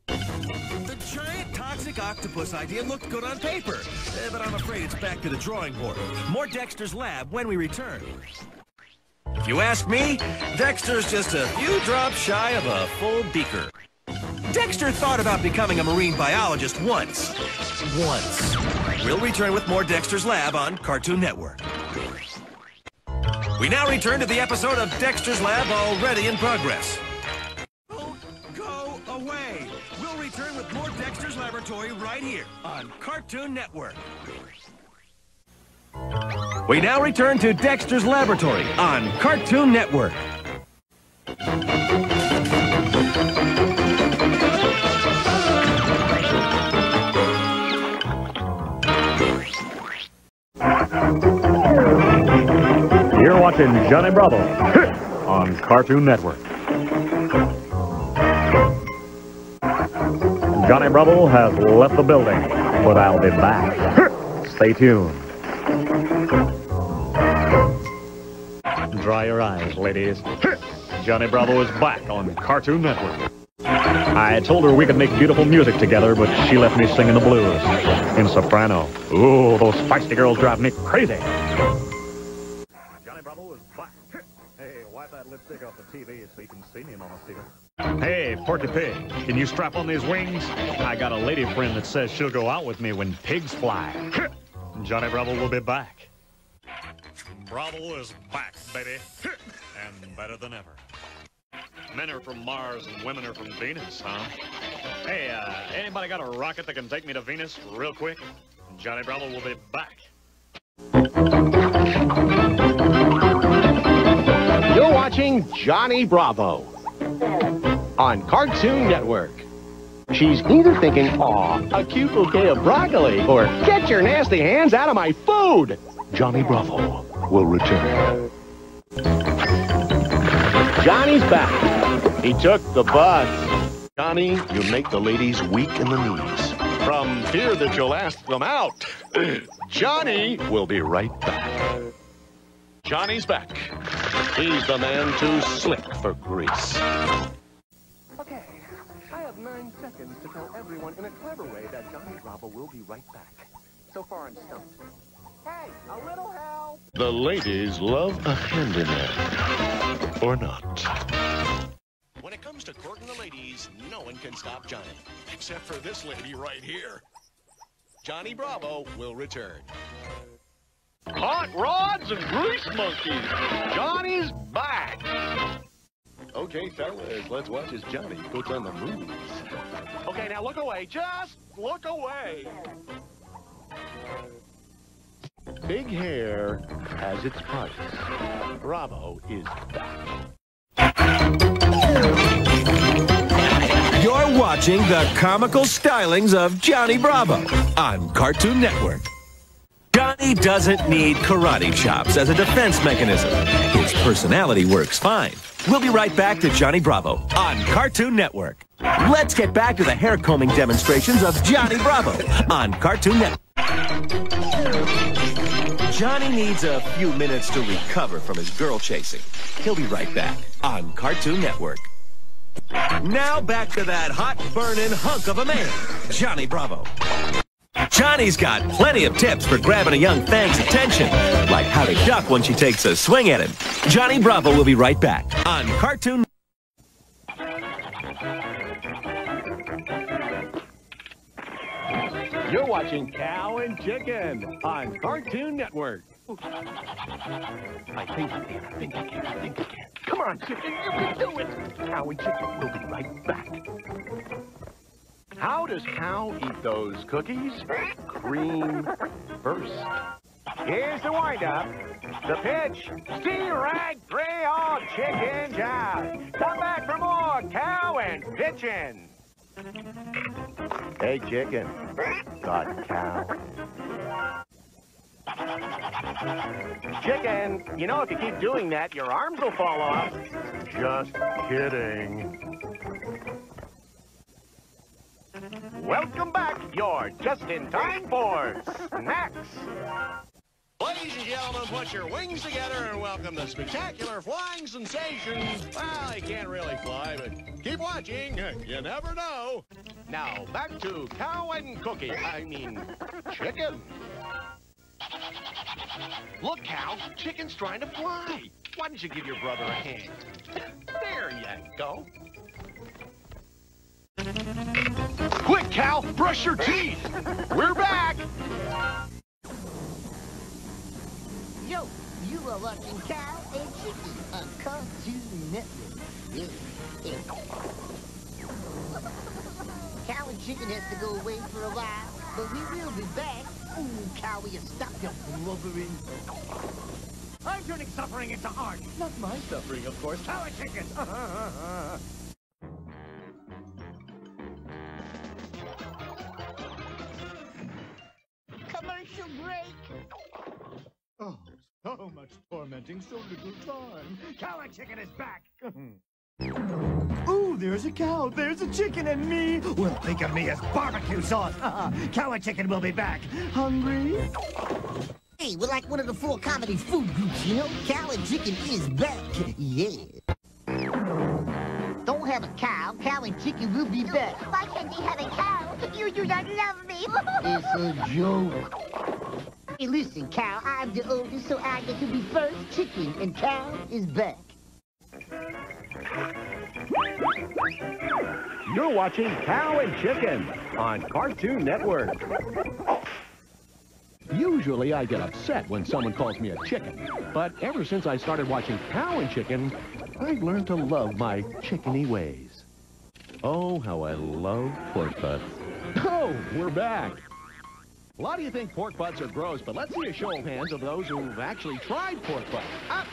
The giant toxic Greek octopus idea looked good on paper, but I'm afraid it's back to the drawing board. More Dexter's Lab when we return. If you ask me, Dexter's just a few drops shy of a full beaker. Dexter thought about becoming a marine biologist once. We'll return with more Dexter's Lab on Cartoon Network. We now return to the episode of Dexter's Lab already in progress. Don't go away. We'll return with more Dexter's Laboratory right here on Cartoon Network. We now return to Dexter's Laboratory on Cartoon Network. You're watching Johnny Bravo on Cartoon Network. Johnny Bravo has left the building, but I'll be back. Stay tuned. Dry your eyes, ladies. Johnny Bravo is back on Cartoon Network. I told her we could make beautiful music together, but she left me singing the blues in soprano. Ooh, those feisty girls drive me crazy. Johnny Bravo is back. Hey, wipe that lipstick off the TV so you can see me, Mama Steven. Hey, Porky Pig, can you strap on these wings? I got a lady friend that says she'll go out with me when pigs fly. Johnny Bravo will be back. Bravo is back, baby, and better than ever. Men are from Mars and women are from Venus, huh? Hey, anybody got a rocket that can take me to Venus real quick? Johnny Bravo will be back. You're watching Johnny Bravo on Cartoon Network. She's either thinking, aw, a cute bouquet of broccoli, or get your nasty hands out of my food. Johnny Bravo will return. Johnny's back. He took the bus. Johnny, you make the ladies weak in the knees. From fear that you'll ask them out. Johnny will be right back. Johnny's back. He's the man too slick for grease. Okay, I have 9 seconds to tell everyone in a clever way that Johnny Bravo will be right back. So far, I'm stumped. Hey, a little help! The ladies love a handyman. Or not. When it comes to courting the ladies, no one can stop Johnny. Except for this lady right here. Johnny Bravo will return. Hot rods and grease monkeys. Johnny's back. Okay, fellas, let's watch as Johnny puts on the moves. Okay, now look away. Just look away. Big hair has its price. Bravo is back. You're watching the comical stylings of Johnny Bravo on Cartoon Network. Johnny doesn't need karate chops as a defense mechanism. His personality works fine. We'll be right back to Johnny Bravo on Cartoon Network. Let's get back to the hair combing demonstrations of Johnny Bravo on Cartoon Network. Johnny needs a few minutes to recover from his girl chasing. He'll be right back on Cartoon Network. Now back to that hot burning hunk of a man, Johnny Bravo. Johnny's got plenty of tips for grabbing a young fang's attention, like how to duck when she takes a swing at him. Johnny Bravo will be right back on Cartoon. You're watching Cow and Chicken on Cartoon Network. I think I can. Come on, Chicken, you can do it. Cow and Chicken will be right back. How does Cow eat those cookies? Cream first. Here's the wind-up. The pitch. Steel-rag 3-all Chicken Job. Come back for more Cow and Pitchin'. Hey, Chicken. Got Cow? Chicken, you know if you keep doing that, your arms will fall off. Just kidding. Welcome back. You're just in time for snacks. Ladies and gentlemen, put your wings together and welcome the spectacular flying sensation. Well, he can't really fly, but Keep watching. You never know. Now, back to Cow and Cookie. Chicken. Look, Cow. Chicken's trying to fly. Why don't you give your brother a hand? There you go. Quick, Cow. Brush your teeth. We're back. Yo, you are watching Cow and Chicken on Cartoon Network. Yeah. Cow and Chicken has to go away for a while, but we will be back. Ooh, Cow, will you stop your blubbering? I'm turning suffering into art. Not my suffering, of course. Cow and Chicken. Commercial break. Oh, so much tormenting, so little time. Cow and Chicken is back. Ooh, there's a cow, there's a chicken, and me. Well, think of me as barbecue sauce. Cow and Chicken will be back. Hungry? Hey, we're like one of the 4 comedy food groups, you know? Cow and Chicken is back. Yeah. Don't have a cow. Cow and Chicken will be back. Why can't they have a cow? You do not love me. It's a joke. Hey, listen, Cow, I'm the oldest, so I get to be first. Chicken and Cow is back. You're watching Cow and Chicken on Cartoon Network. Usually I get upset when someone calls me a chicken, but ever since I started watching Cow and Chicken, I've learned to love my chickeny ways. Oh, how I love pork butts. Oh, we're back. A lot of you think pork butts are gross, but let's see a show of hands of those who've actually tried pork butts.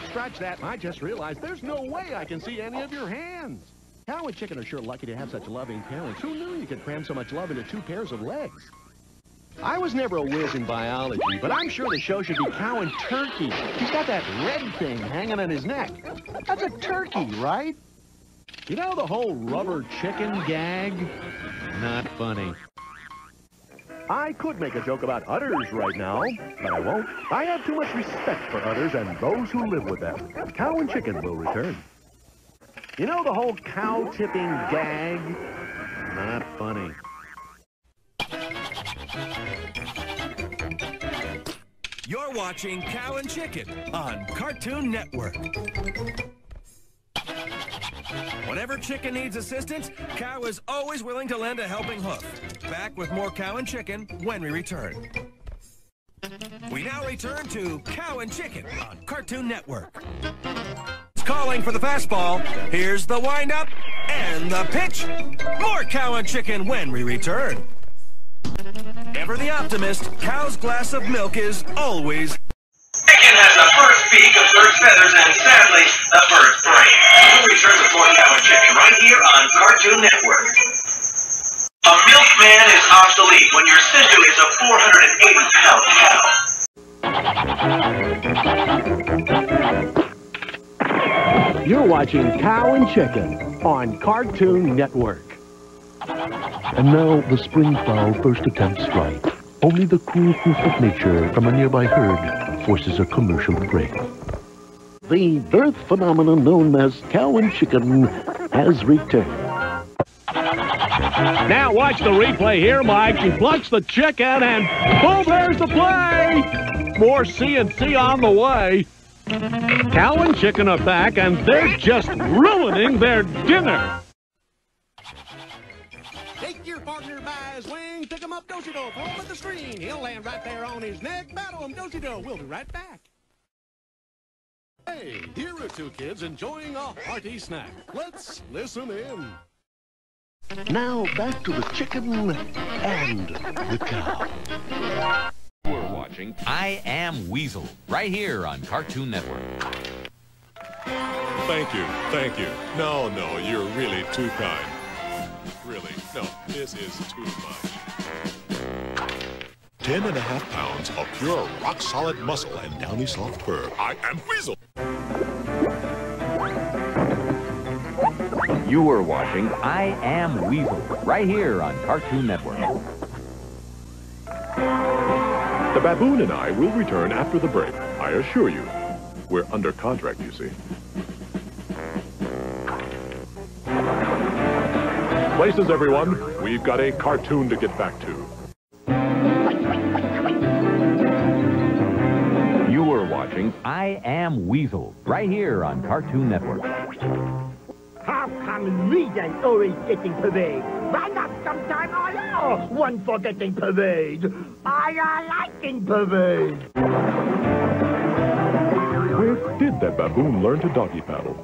Scratch that. I just realized there's no way I can see any of your hands. Cow and Chicken are sure lucky to have such loving parents. Who knew you could cram so much love into 2 pairs of legs? I was never a whiz in biology, but I'm sure the show should be Cow and Turkey. He's got that red thing hanging on his neck. That's a turkey, right? You know the whole rubber chicken gag? Not funny. I could make a joke about udders right now, but I won't. I have too much respect for udders and those who live with them. Cow and Chicken will return. You know the whole cow tipping gag? Not funny. You're watching Cow and Chicken on Cartoon Network. Whenever Chicken needs assistance, Cow is always willing to lend a helping hoof. Back with more Cow and Chicken when we return. We now return to Cow and Chicken on Cartoon Network. It's calling for the fastball. Here's the windup and the pitch. More Cow and Chicken when we return. Ever the optimist, Cow's glass of milk is always... Chicken has the first beak, a bird's feathers, and sadly, a bird's brain. We'll return with more Cow and Chicken right here on Cartoon Network. A milkman is obsolete when your sister is a 480-pound cow. You're watching Cow and Chicken on Cartoon Network. And now the spring fowl first attempts flight. Only the cruel proof of nature from a nearby herd forces a commercial break. The birth phenomenon known as Cow and Chicken has returned. Now watch the replay here, Mike. She plucks the chicken and boom, there's the play! More C&C on the way. Cow and Chicken are back and they're just ruining their dinner. Take your partner by his wing, pick him up, do-si-do, throw him at the screen. He'll land right there on his neck, battle him, do-si-do. We'll be right back. Hey, here are 2 kids enjoying a hearty snack. Let's listen in. Now back to the chicken and the cow. We're watching I Am Weasel right here on Cartoon Network. Thank you, thank you. No, you're really too kind. Really, no, this is too much. 10.5 pounds of pure rock-solid muscle and downy soft fur. I am Weasel. You are watching I Am Weasel right here on Cartoon Network. The baboon and I will return after the break. I assure you. We're under contract, you see. places, everyone. We've got a cartoon to get back to. You were watching I Am Weasel, right here on Cartoon Network. How come reasons always getting parade? Why not sometime I all one for getting parade? I liking parade. Where did that baboon learn to doggy paddle?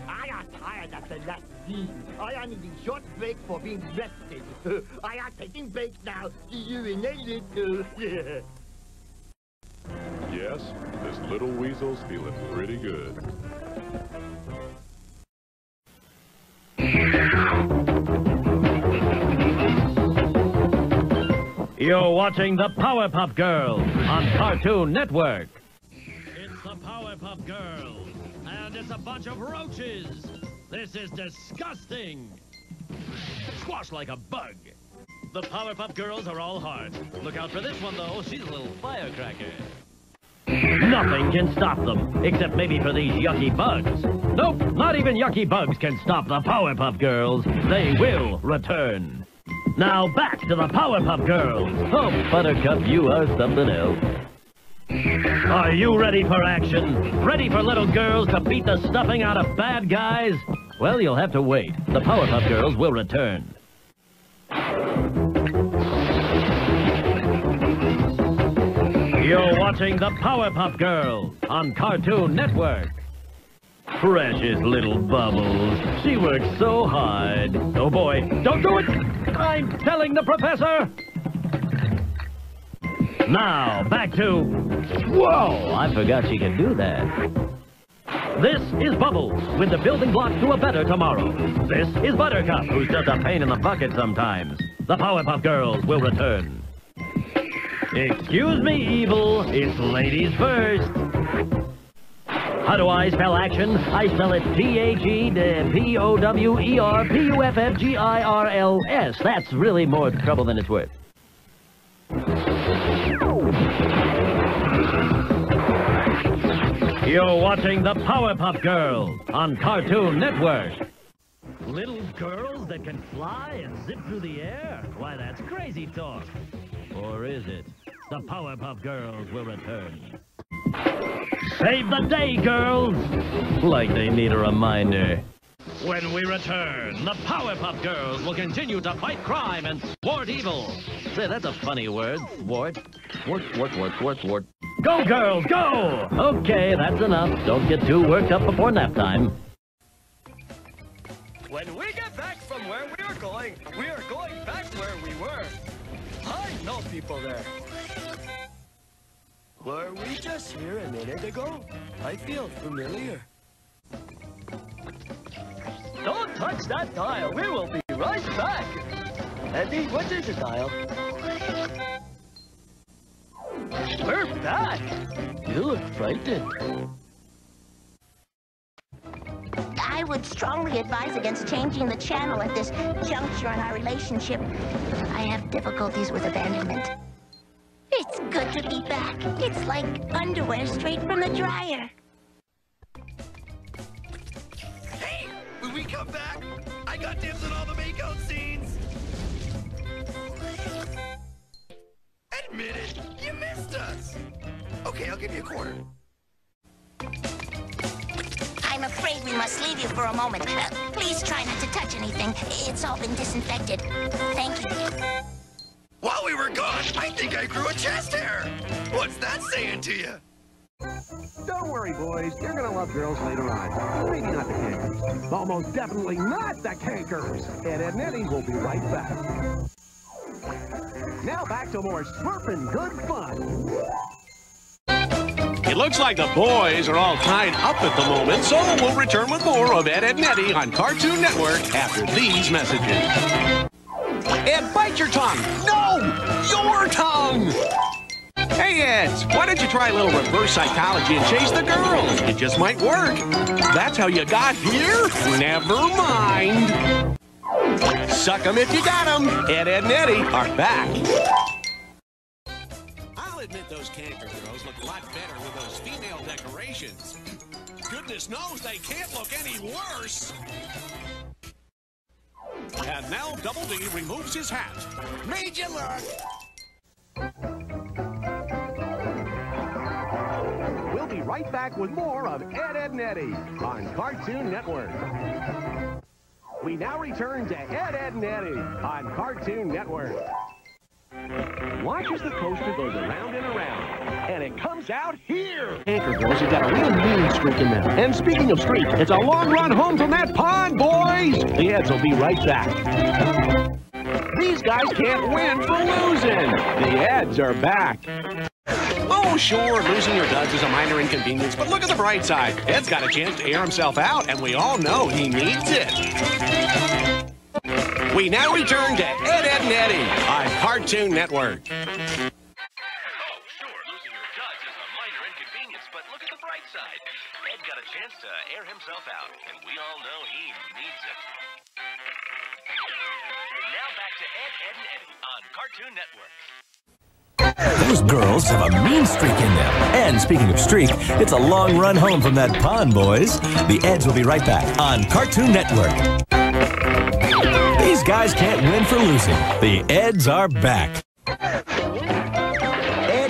I am tired of the last scene. I am needing short break for being rested. I am taking breaks now. Urinated. Yes, this little weasel's feeling pretty good. You're watching the Powerpuff Girls on Cartoon Network. It's the Powerpuff Girls, and it's a bunch of roaches. This is disgusting. Squash like a bug. The Powerpuff Girls are all hard. Look out for this one, though. She's a little firecracker. Nothing can stop them, except maybe for these yucky bugs. Nope, not even yucky bugs can stop the Powerpuff Girls. They will return. Now back to the Powerpuff Girls. Oh, Buttercup, you are something else. Are you ready for action? Ready for little girls to beat the stuffing out of bad guys? Well, you'll have to wait. The Powerpuff Girls will return. You're watching the Powerpuff Girls on Cartoon Network. Precious little Bubbles. She works so hard. Oh boy, don't do it! I'm telling the professor! Now, back to... Whoa! I forgot she could do that. This is Bubbles, with the building blocks to a better tomorrow. This is Buttercup, who's just a pain in the bucket sometimes. The Powerpuff Girls will return. Excuse me, Evil. It's ladies first. How do I spell action? I spell it P-A-G-P-O-W-E-R-P-U-F-F-G-I-R-L-S. That's really more trouble than it's worth. You're watching the Powerpuff Girls on Cartoon Network. Little girls that can fly and zip through the air? Why, that's crazy talk. Or is it? The Powerpuff Girls will return. Save the day, girls! Like they need a reminder. When we return, the Powerpuff Girls will continue to fight crime and thwart evil. Say, that's a funny word, thwart. Thwart. Go, girls, go! Okay, that's enough. Don't get too worked up before nap time. When we get back from where we are going back where we were. I know people there. Were we just here a minute ago? I feel familiar. Don't touch that dial. We will be right back. Andy, what is the dial? We're back. You look frightened. I would strongly advise against changing the channel at this juncture in our relationship. I have difficulties with abandonment. It's good to be back. It's like underwear straight from the dryer. Hey, when we come back, I got dibs on all the makeout scenes. Admit it, you missed us. Okay, I'll give you a quarter. I'm afraid we must leave you for a moment. Please try not to touch anything. It's all been disinfected. Thank you. While we were gone, I think I grew a chest hair. What's that saying to you? Don't worry, boys. You're gonna love girls later on. Maybe not the cankers. Almost definitely not the cankers. Ed and Eddie will be right back. Now back to more slurping good fun. It looks like the boys are all tied up at the moment, so we'll return with more of Ed, Edd, and Eddy on Cartoon Network after these messages. Ed, bite your tongue! No! Your tongue! Hey, Ed, why don't you try a little reverse psychology and chase the girls? It just might work. That's how you got here? Never mind. Suck 'em if you got 'em. Ed, Edd, and Eddy are back. I'll admit those canker girls look a lot better with those female decorations. Goodness knows they can't look any worse. And now Double D removes his hat. Made you look. We'll be right back with more of Ed, Edd, and Eddy on Cartoon Network. We now return to Ed, Edd, and Eddy on Cartoon Network. Watch as the coaster goes around and around, and it comes out here. Anchor girls have got a real mean streak in them. And speaking of streak, it's a long run home from that pond, boys. The Eds will be right back. These guys can't win for losing. The Eds are back. Oh, sure, losing your duds is a minor inconvenience, but look at the bright side. Ed's got a chance to air himself out, and we all know he needs it. We now return to Ed, Edd, and Eddy on Cartoon Network. Oh, sure, losing your duds is a minor inconvenience, but look at the bright side. Ed got a chance to air himself out, and we all know he needs it. Now back to Ed, Edd, and Eddy on Cartoon Network. Those girls have a mean streak in them. And speaking of streak, it's a long run home from that pond, boys. The Eds will be right back on Cartoon Network. These guys can't win for losing. The Eds are back. Ed,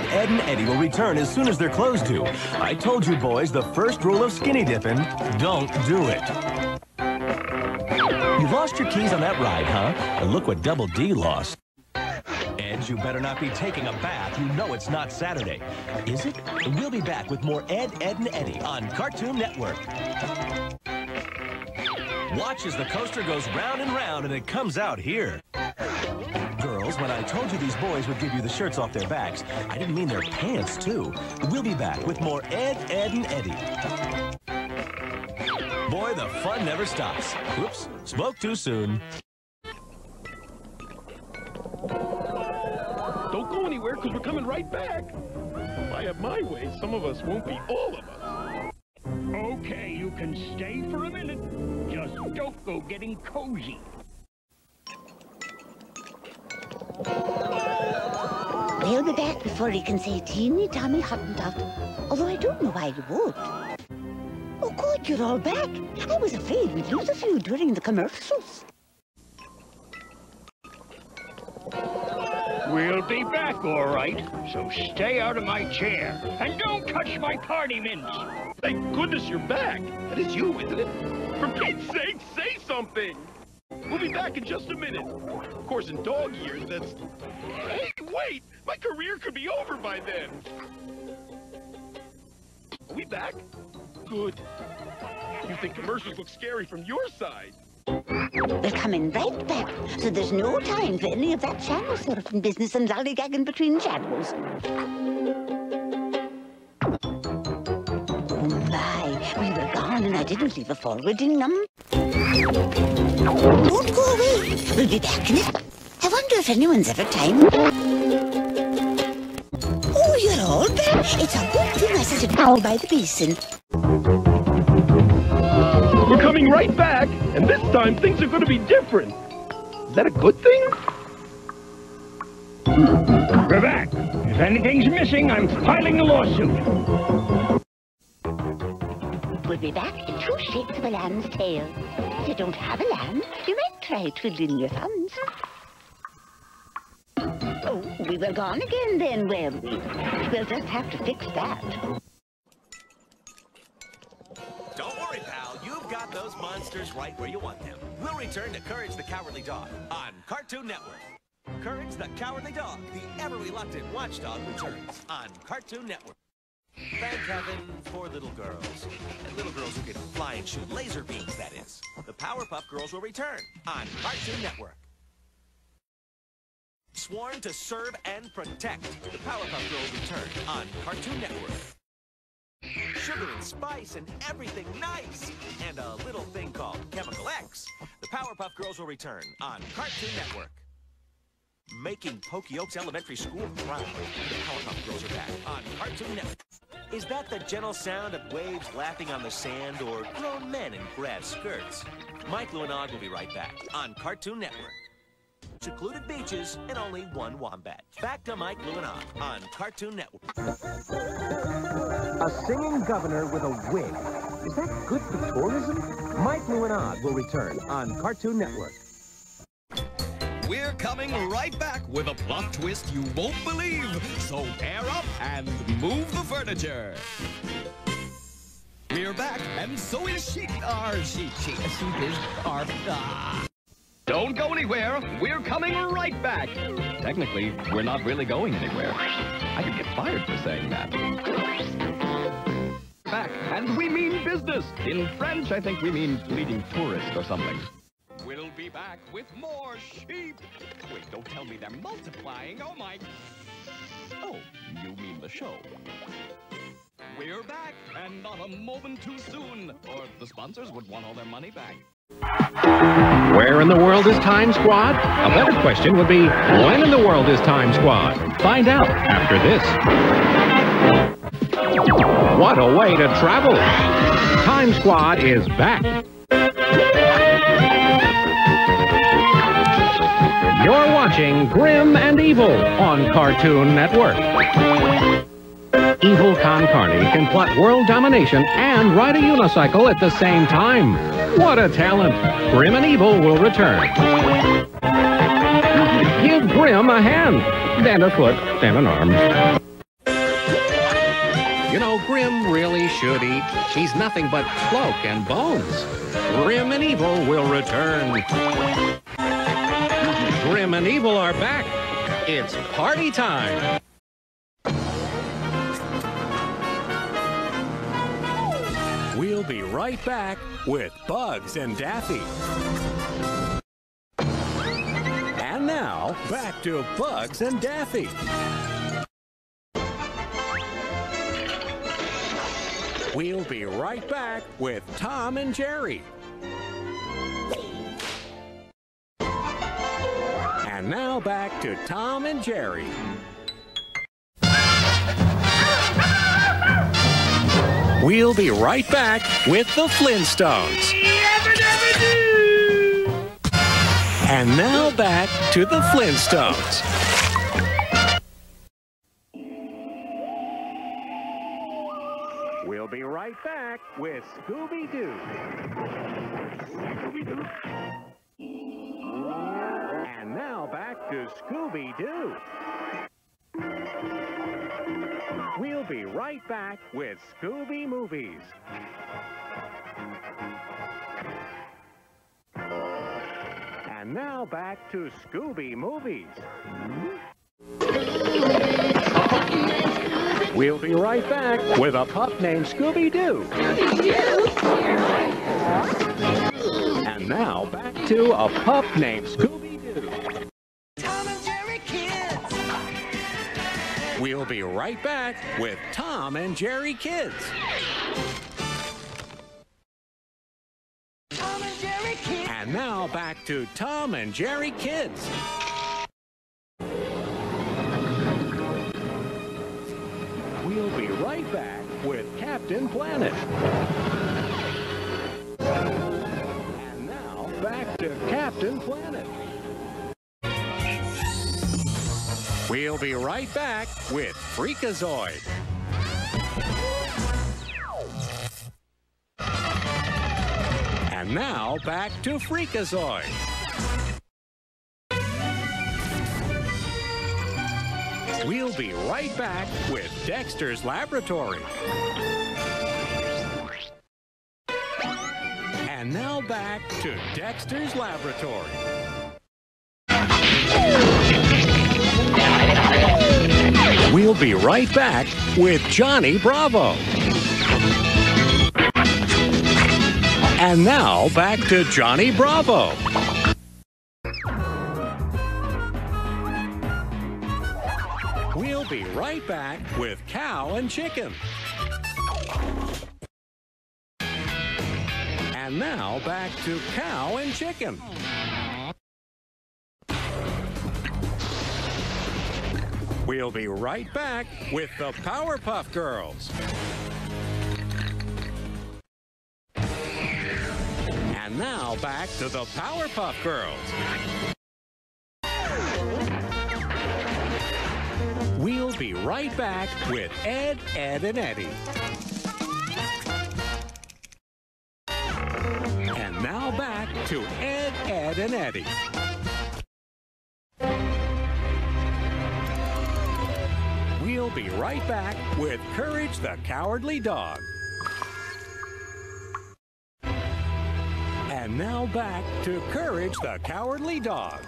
Edd, and Eddy will return as soon as their clothes do. I told you, boys, the first rule of skinny dipping, don't do it. You lost your keys on that ride, huh? And look what Double D lost. Eds, you better not be taking a bath. You know it's not Saturday. Is it? We'll be back with more Ed, Edd, and Eddy on Cartoon Network. Watch as the coaster goes round and round and it comes out here. Girls, when I told you these boys would give you the shirts off their backs, I didn't mean their pants, too. We'll be back with more Ed, Edd, and Eddy. Boy, the fun never stops. Whoops, spoke too soon. Don't go anywhere, because we're coming right back. If I have my way, some of us won't be all of us. Okay, you can stay for a minute. Just don't go getting cozy. We'll be back before he can say teeny Tommy Hottentot, although I don't know why he would. Oh, good, you're all back. I was afraid we'd lose a few during the commercials. We'll be back, all right. So stay out of my chair. And don't touch my party mints. Thank goodness you're back. That is you, isn't it? For Pete's sake, say something. We'll be back in just a minute. Of course, in dog years, that's... Hey, wait! My career could be over by then. Are we back? Good. You think commercials look scary from your side? We're coming right back, so there's no time for any of that channel surfing business and lollygagging between channels. Oh my, we were gone and I didn't leave a forwarding number. Don't go away, we'll be back in it. I wonder if anyone's ever timed. Oh, you're all back. It's a good thing I set it down by the basin. We're coming right back, and this time things are going to be different. Is that a good thing? We're back. If anything's missing, I'm filing a lawsuit. We'll be back in two shakes of a lamb's tail. If you don't have a lamb, you might try twiddling your thumbs. Oh, we were gone again then, were we? We'll just have to fix that. Don't worry, pal. You've got those monsters right where you want them. We'll return to Courage the Cowardly Dog on Cartoon Network. Courage the Cowardly Dog, the ever-reluctant watchdog, returns on Cartoon Network. Thank heaven for little girls. And little girls who can fly and shoot laser beams, that is. The Powerpuff Girls will return on Cartoon Network. Sworn to serve and protect. The Powerpuff Girls return on Cartoon Network. Sugar and spice and everything nice. And a little thing called Chemical X. The Powerpuff Girls will return on Cartoon Network. Making Pokey Oaks Elementary School proud. The Powerpuff Girls are back on Cartoon Network. Is that the gentle sound of waves lapping on the sand or grown men in grass skirts? Mike Lewinog will be right back on Cartoon Network. Secluded beaches and only one wombat. Back to Mike Lewinog on Cartoon Network. A singing governor with a wig. Is that good for tourism? Mike Lewinog will return on Cartoon Network. we're coming right back with a plot twist you won't believe. So pair up and move the furniture. We're back, and so is she. She is our. Don't go anywhere. We're coming right back. Technically, we're not really going anywhere. I could get fired for saying that. Back, and we mean business. In French, I think we mean leading tourist or something. We'll be back with more sheep. Wait, don't tell me they're multiplying. Oh, my. Oh, you mean the show. We're back, and not a moment too soon, or the sponsors would want all their money back. Where in the world is Time Squad? A better question would be, when in the world is Time Squad? Find out after this. What a way to travel! Time Squad is back. You're watching Grim and Evil on Cartoon Network. Evil Con Carne can plot world domination and ride a unicycle at the same time. What a talent! Grim and Evil will return. Give Grim a hand, and a foot, and an arm. You know, Grim really should eat. He's nothing but cloak and bones. Grim and Evil will return. Grim and Evil are back. It's party time. We'll be right back with Bugs and Daffy. And now, back to Bugs and Daffy. We'll be right back with Tom and Jerry. And now back to Tom and Jerry. We'll be right back with the Flintstones. And now back to the Flintstones. We'll be right back with Scooby-Doo. Scooby-Doo. And now back to Scooby-Doo. We'll be right back with Scooby Movies. And now back to Scooby Movies. We'll be right back with a pup named Scooby-Doo. And now back to a pup named Scooby-Doo. Tom and Jerry Kids. We'll be right back with Tom and Jerry Kids. Tom and Jerry Kids. And now back to Tom and Jerry Kids. We'll be right back with Captain Planet. And now back to Captain Planet. We'll be right back with Freakazoid. And now back to Freakazoid. We'll be right back with Dexter's Laboratory. And now back to Dexter's Laboratory. We'll be right back with Johnny Bravo. And now back to Johnny Bravo. We'll be right back with Cow and Chicken. And now back to Cow and Chicken. We'll be right back with the Powerpuff Girls. And now back to the Powerpuff Girls. We'll be right back with Ed, Edd, and Eddy. And now back to Ed, Edd, and Eddy. We'll be right back with Courage the Cowardly Dog. And now back to Courage the Cowardly Dog.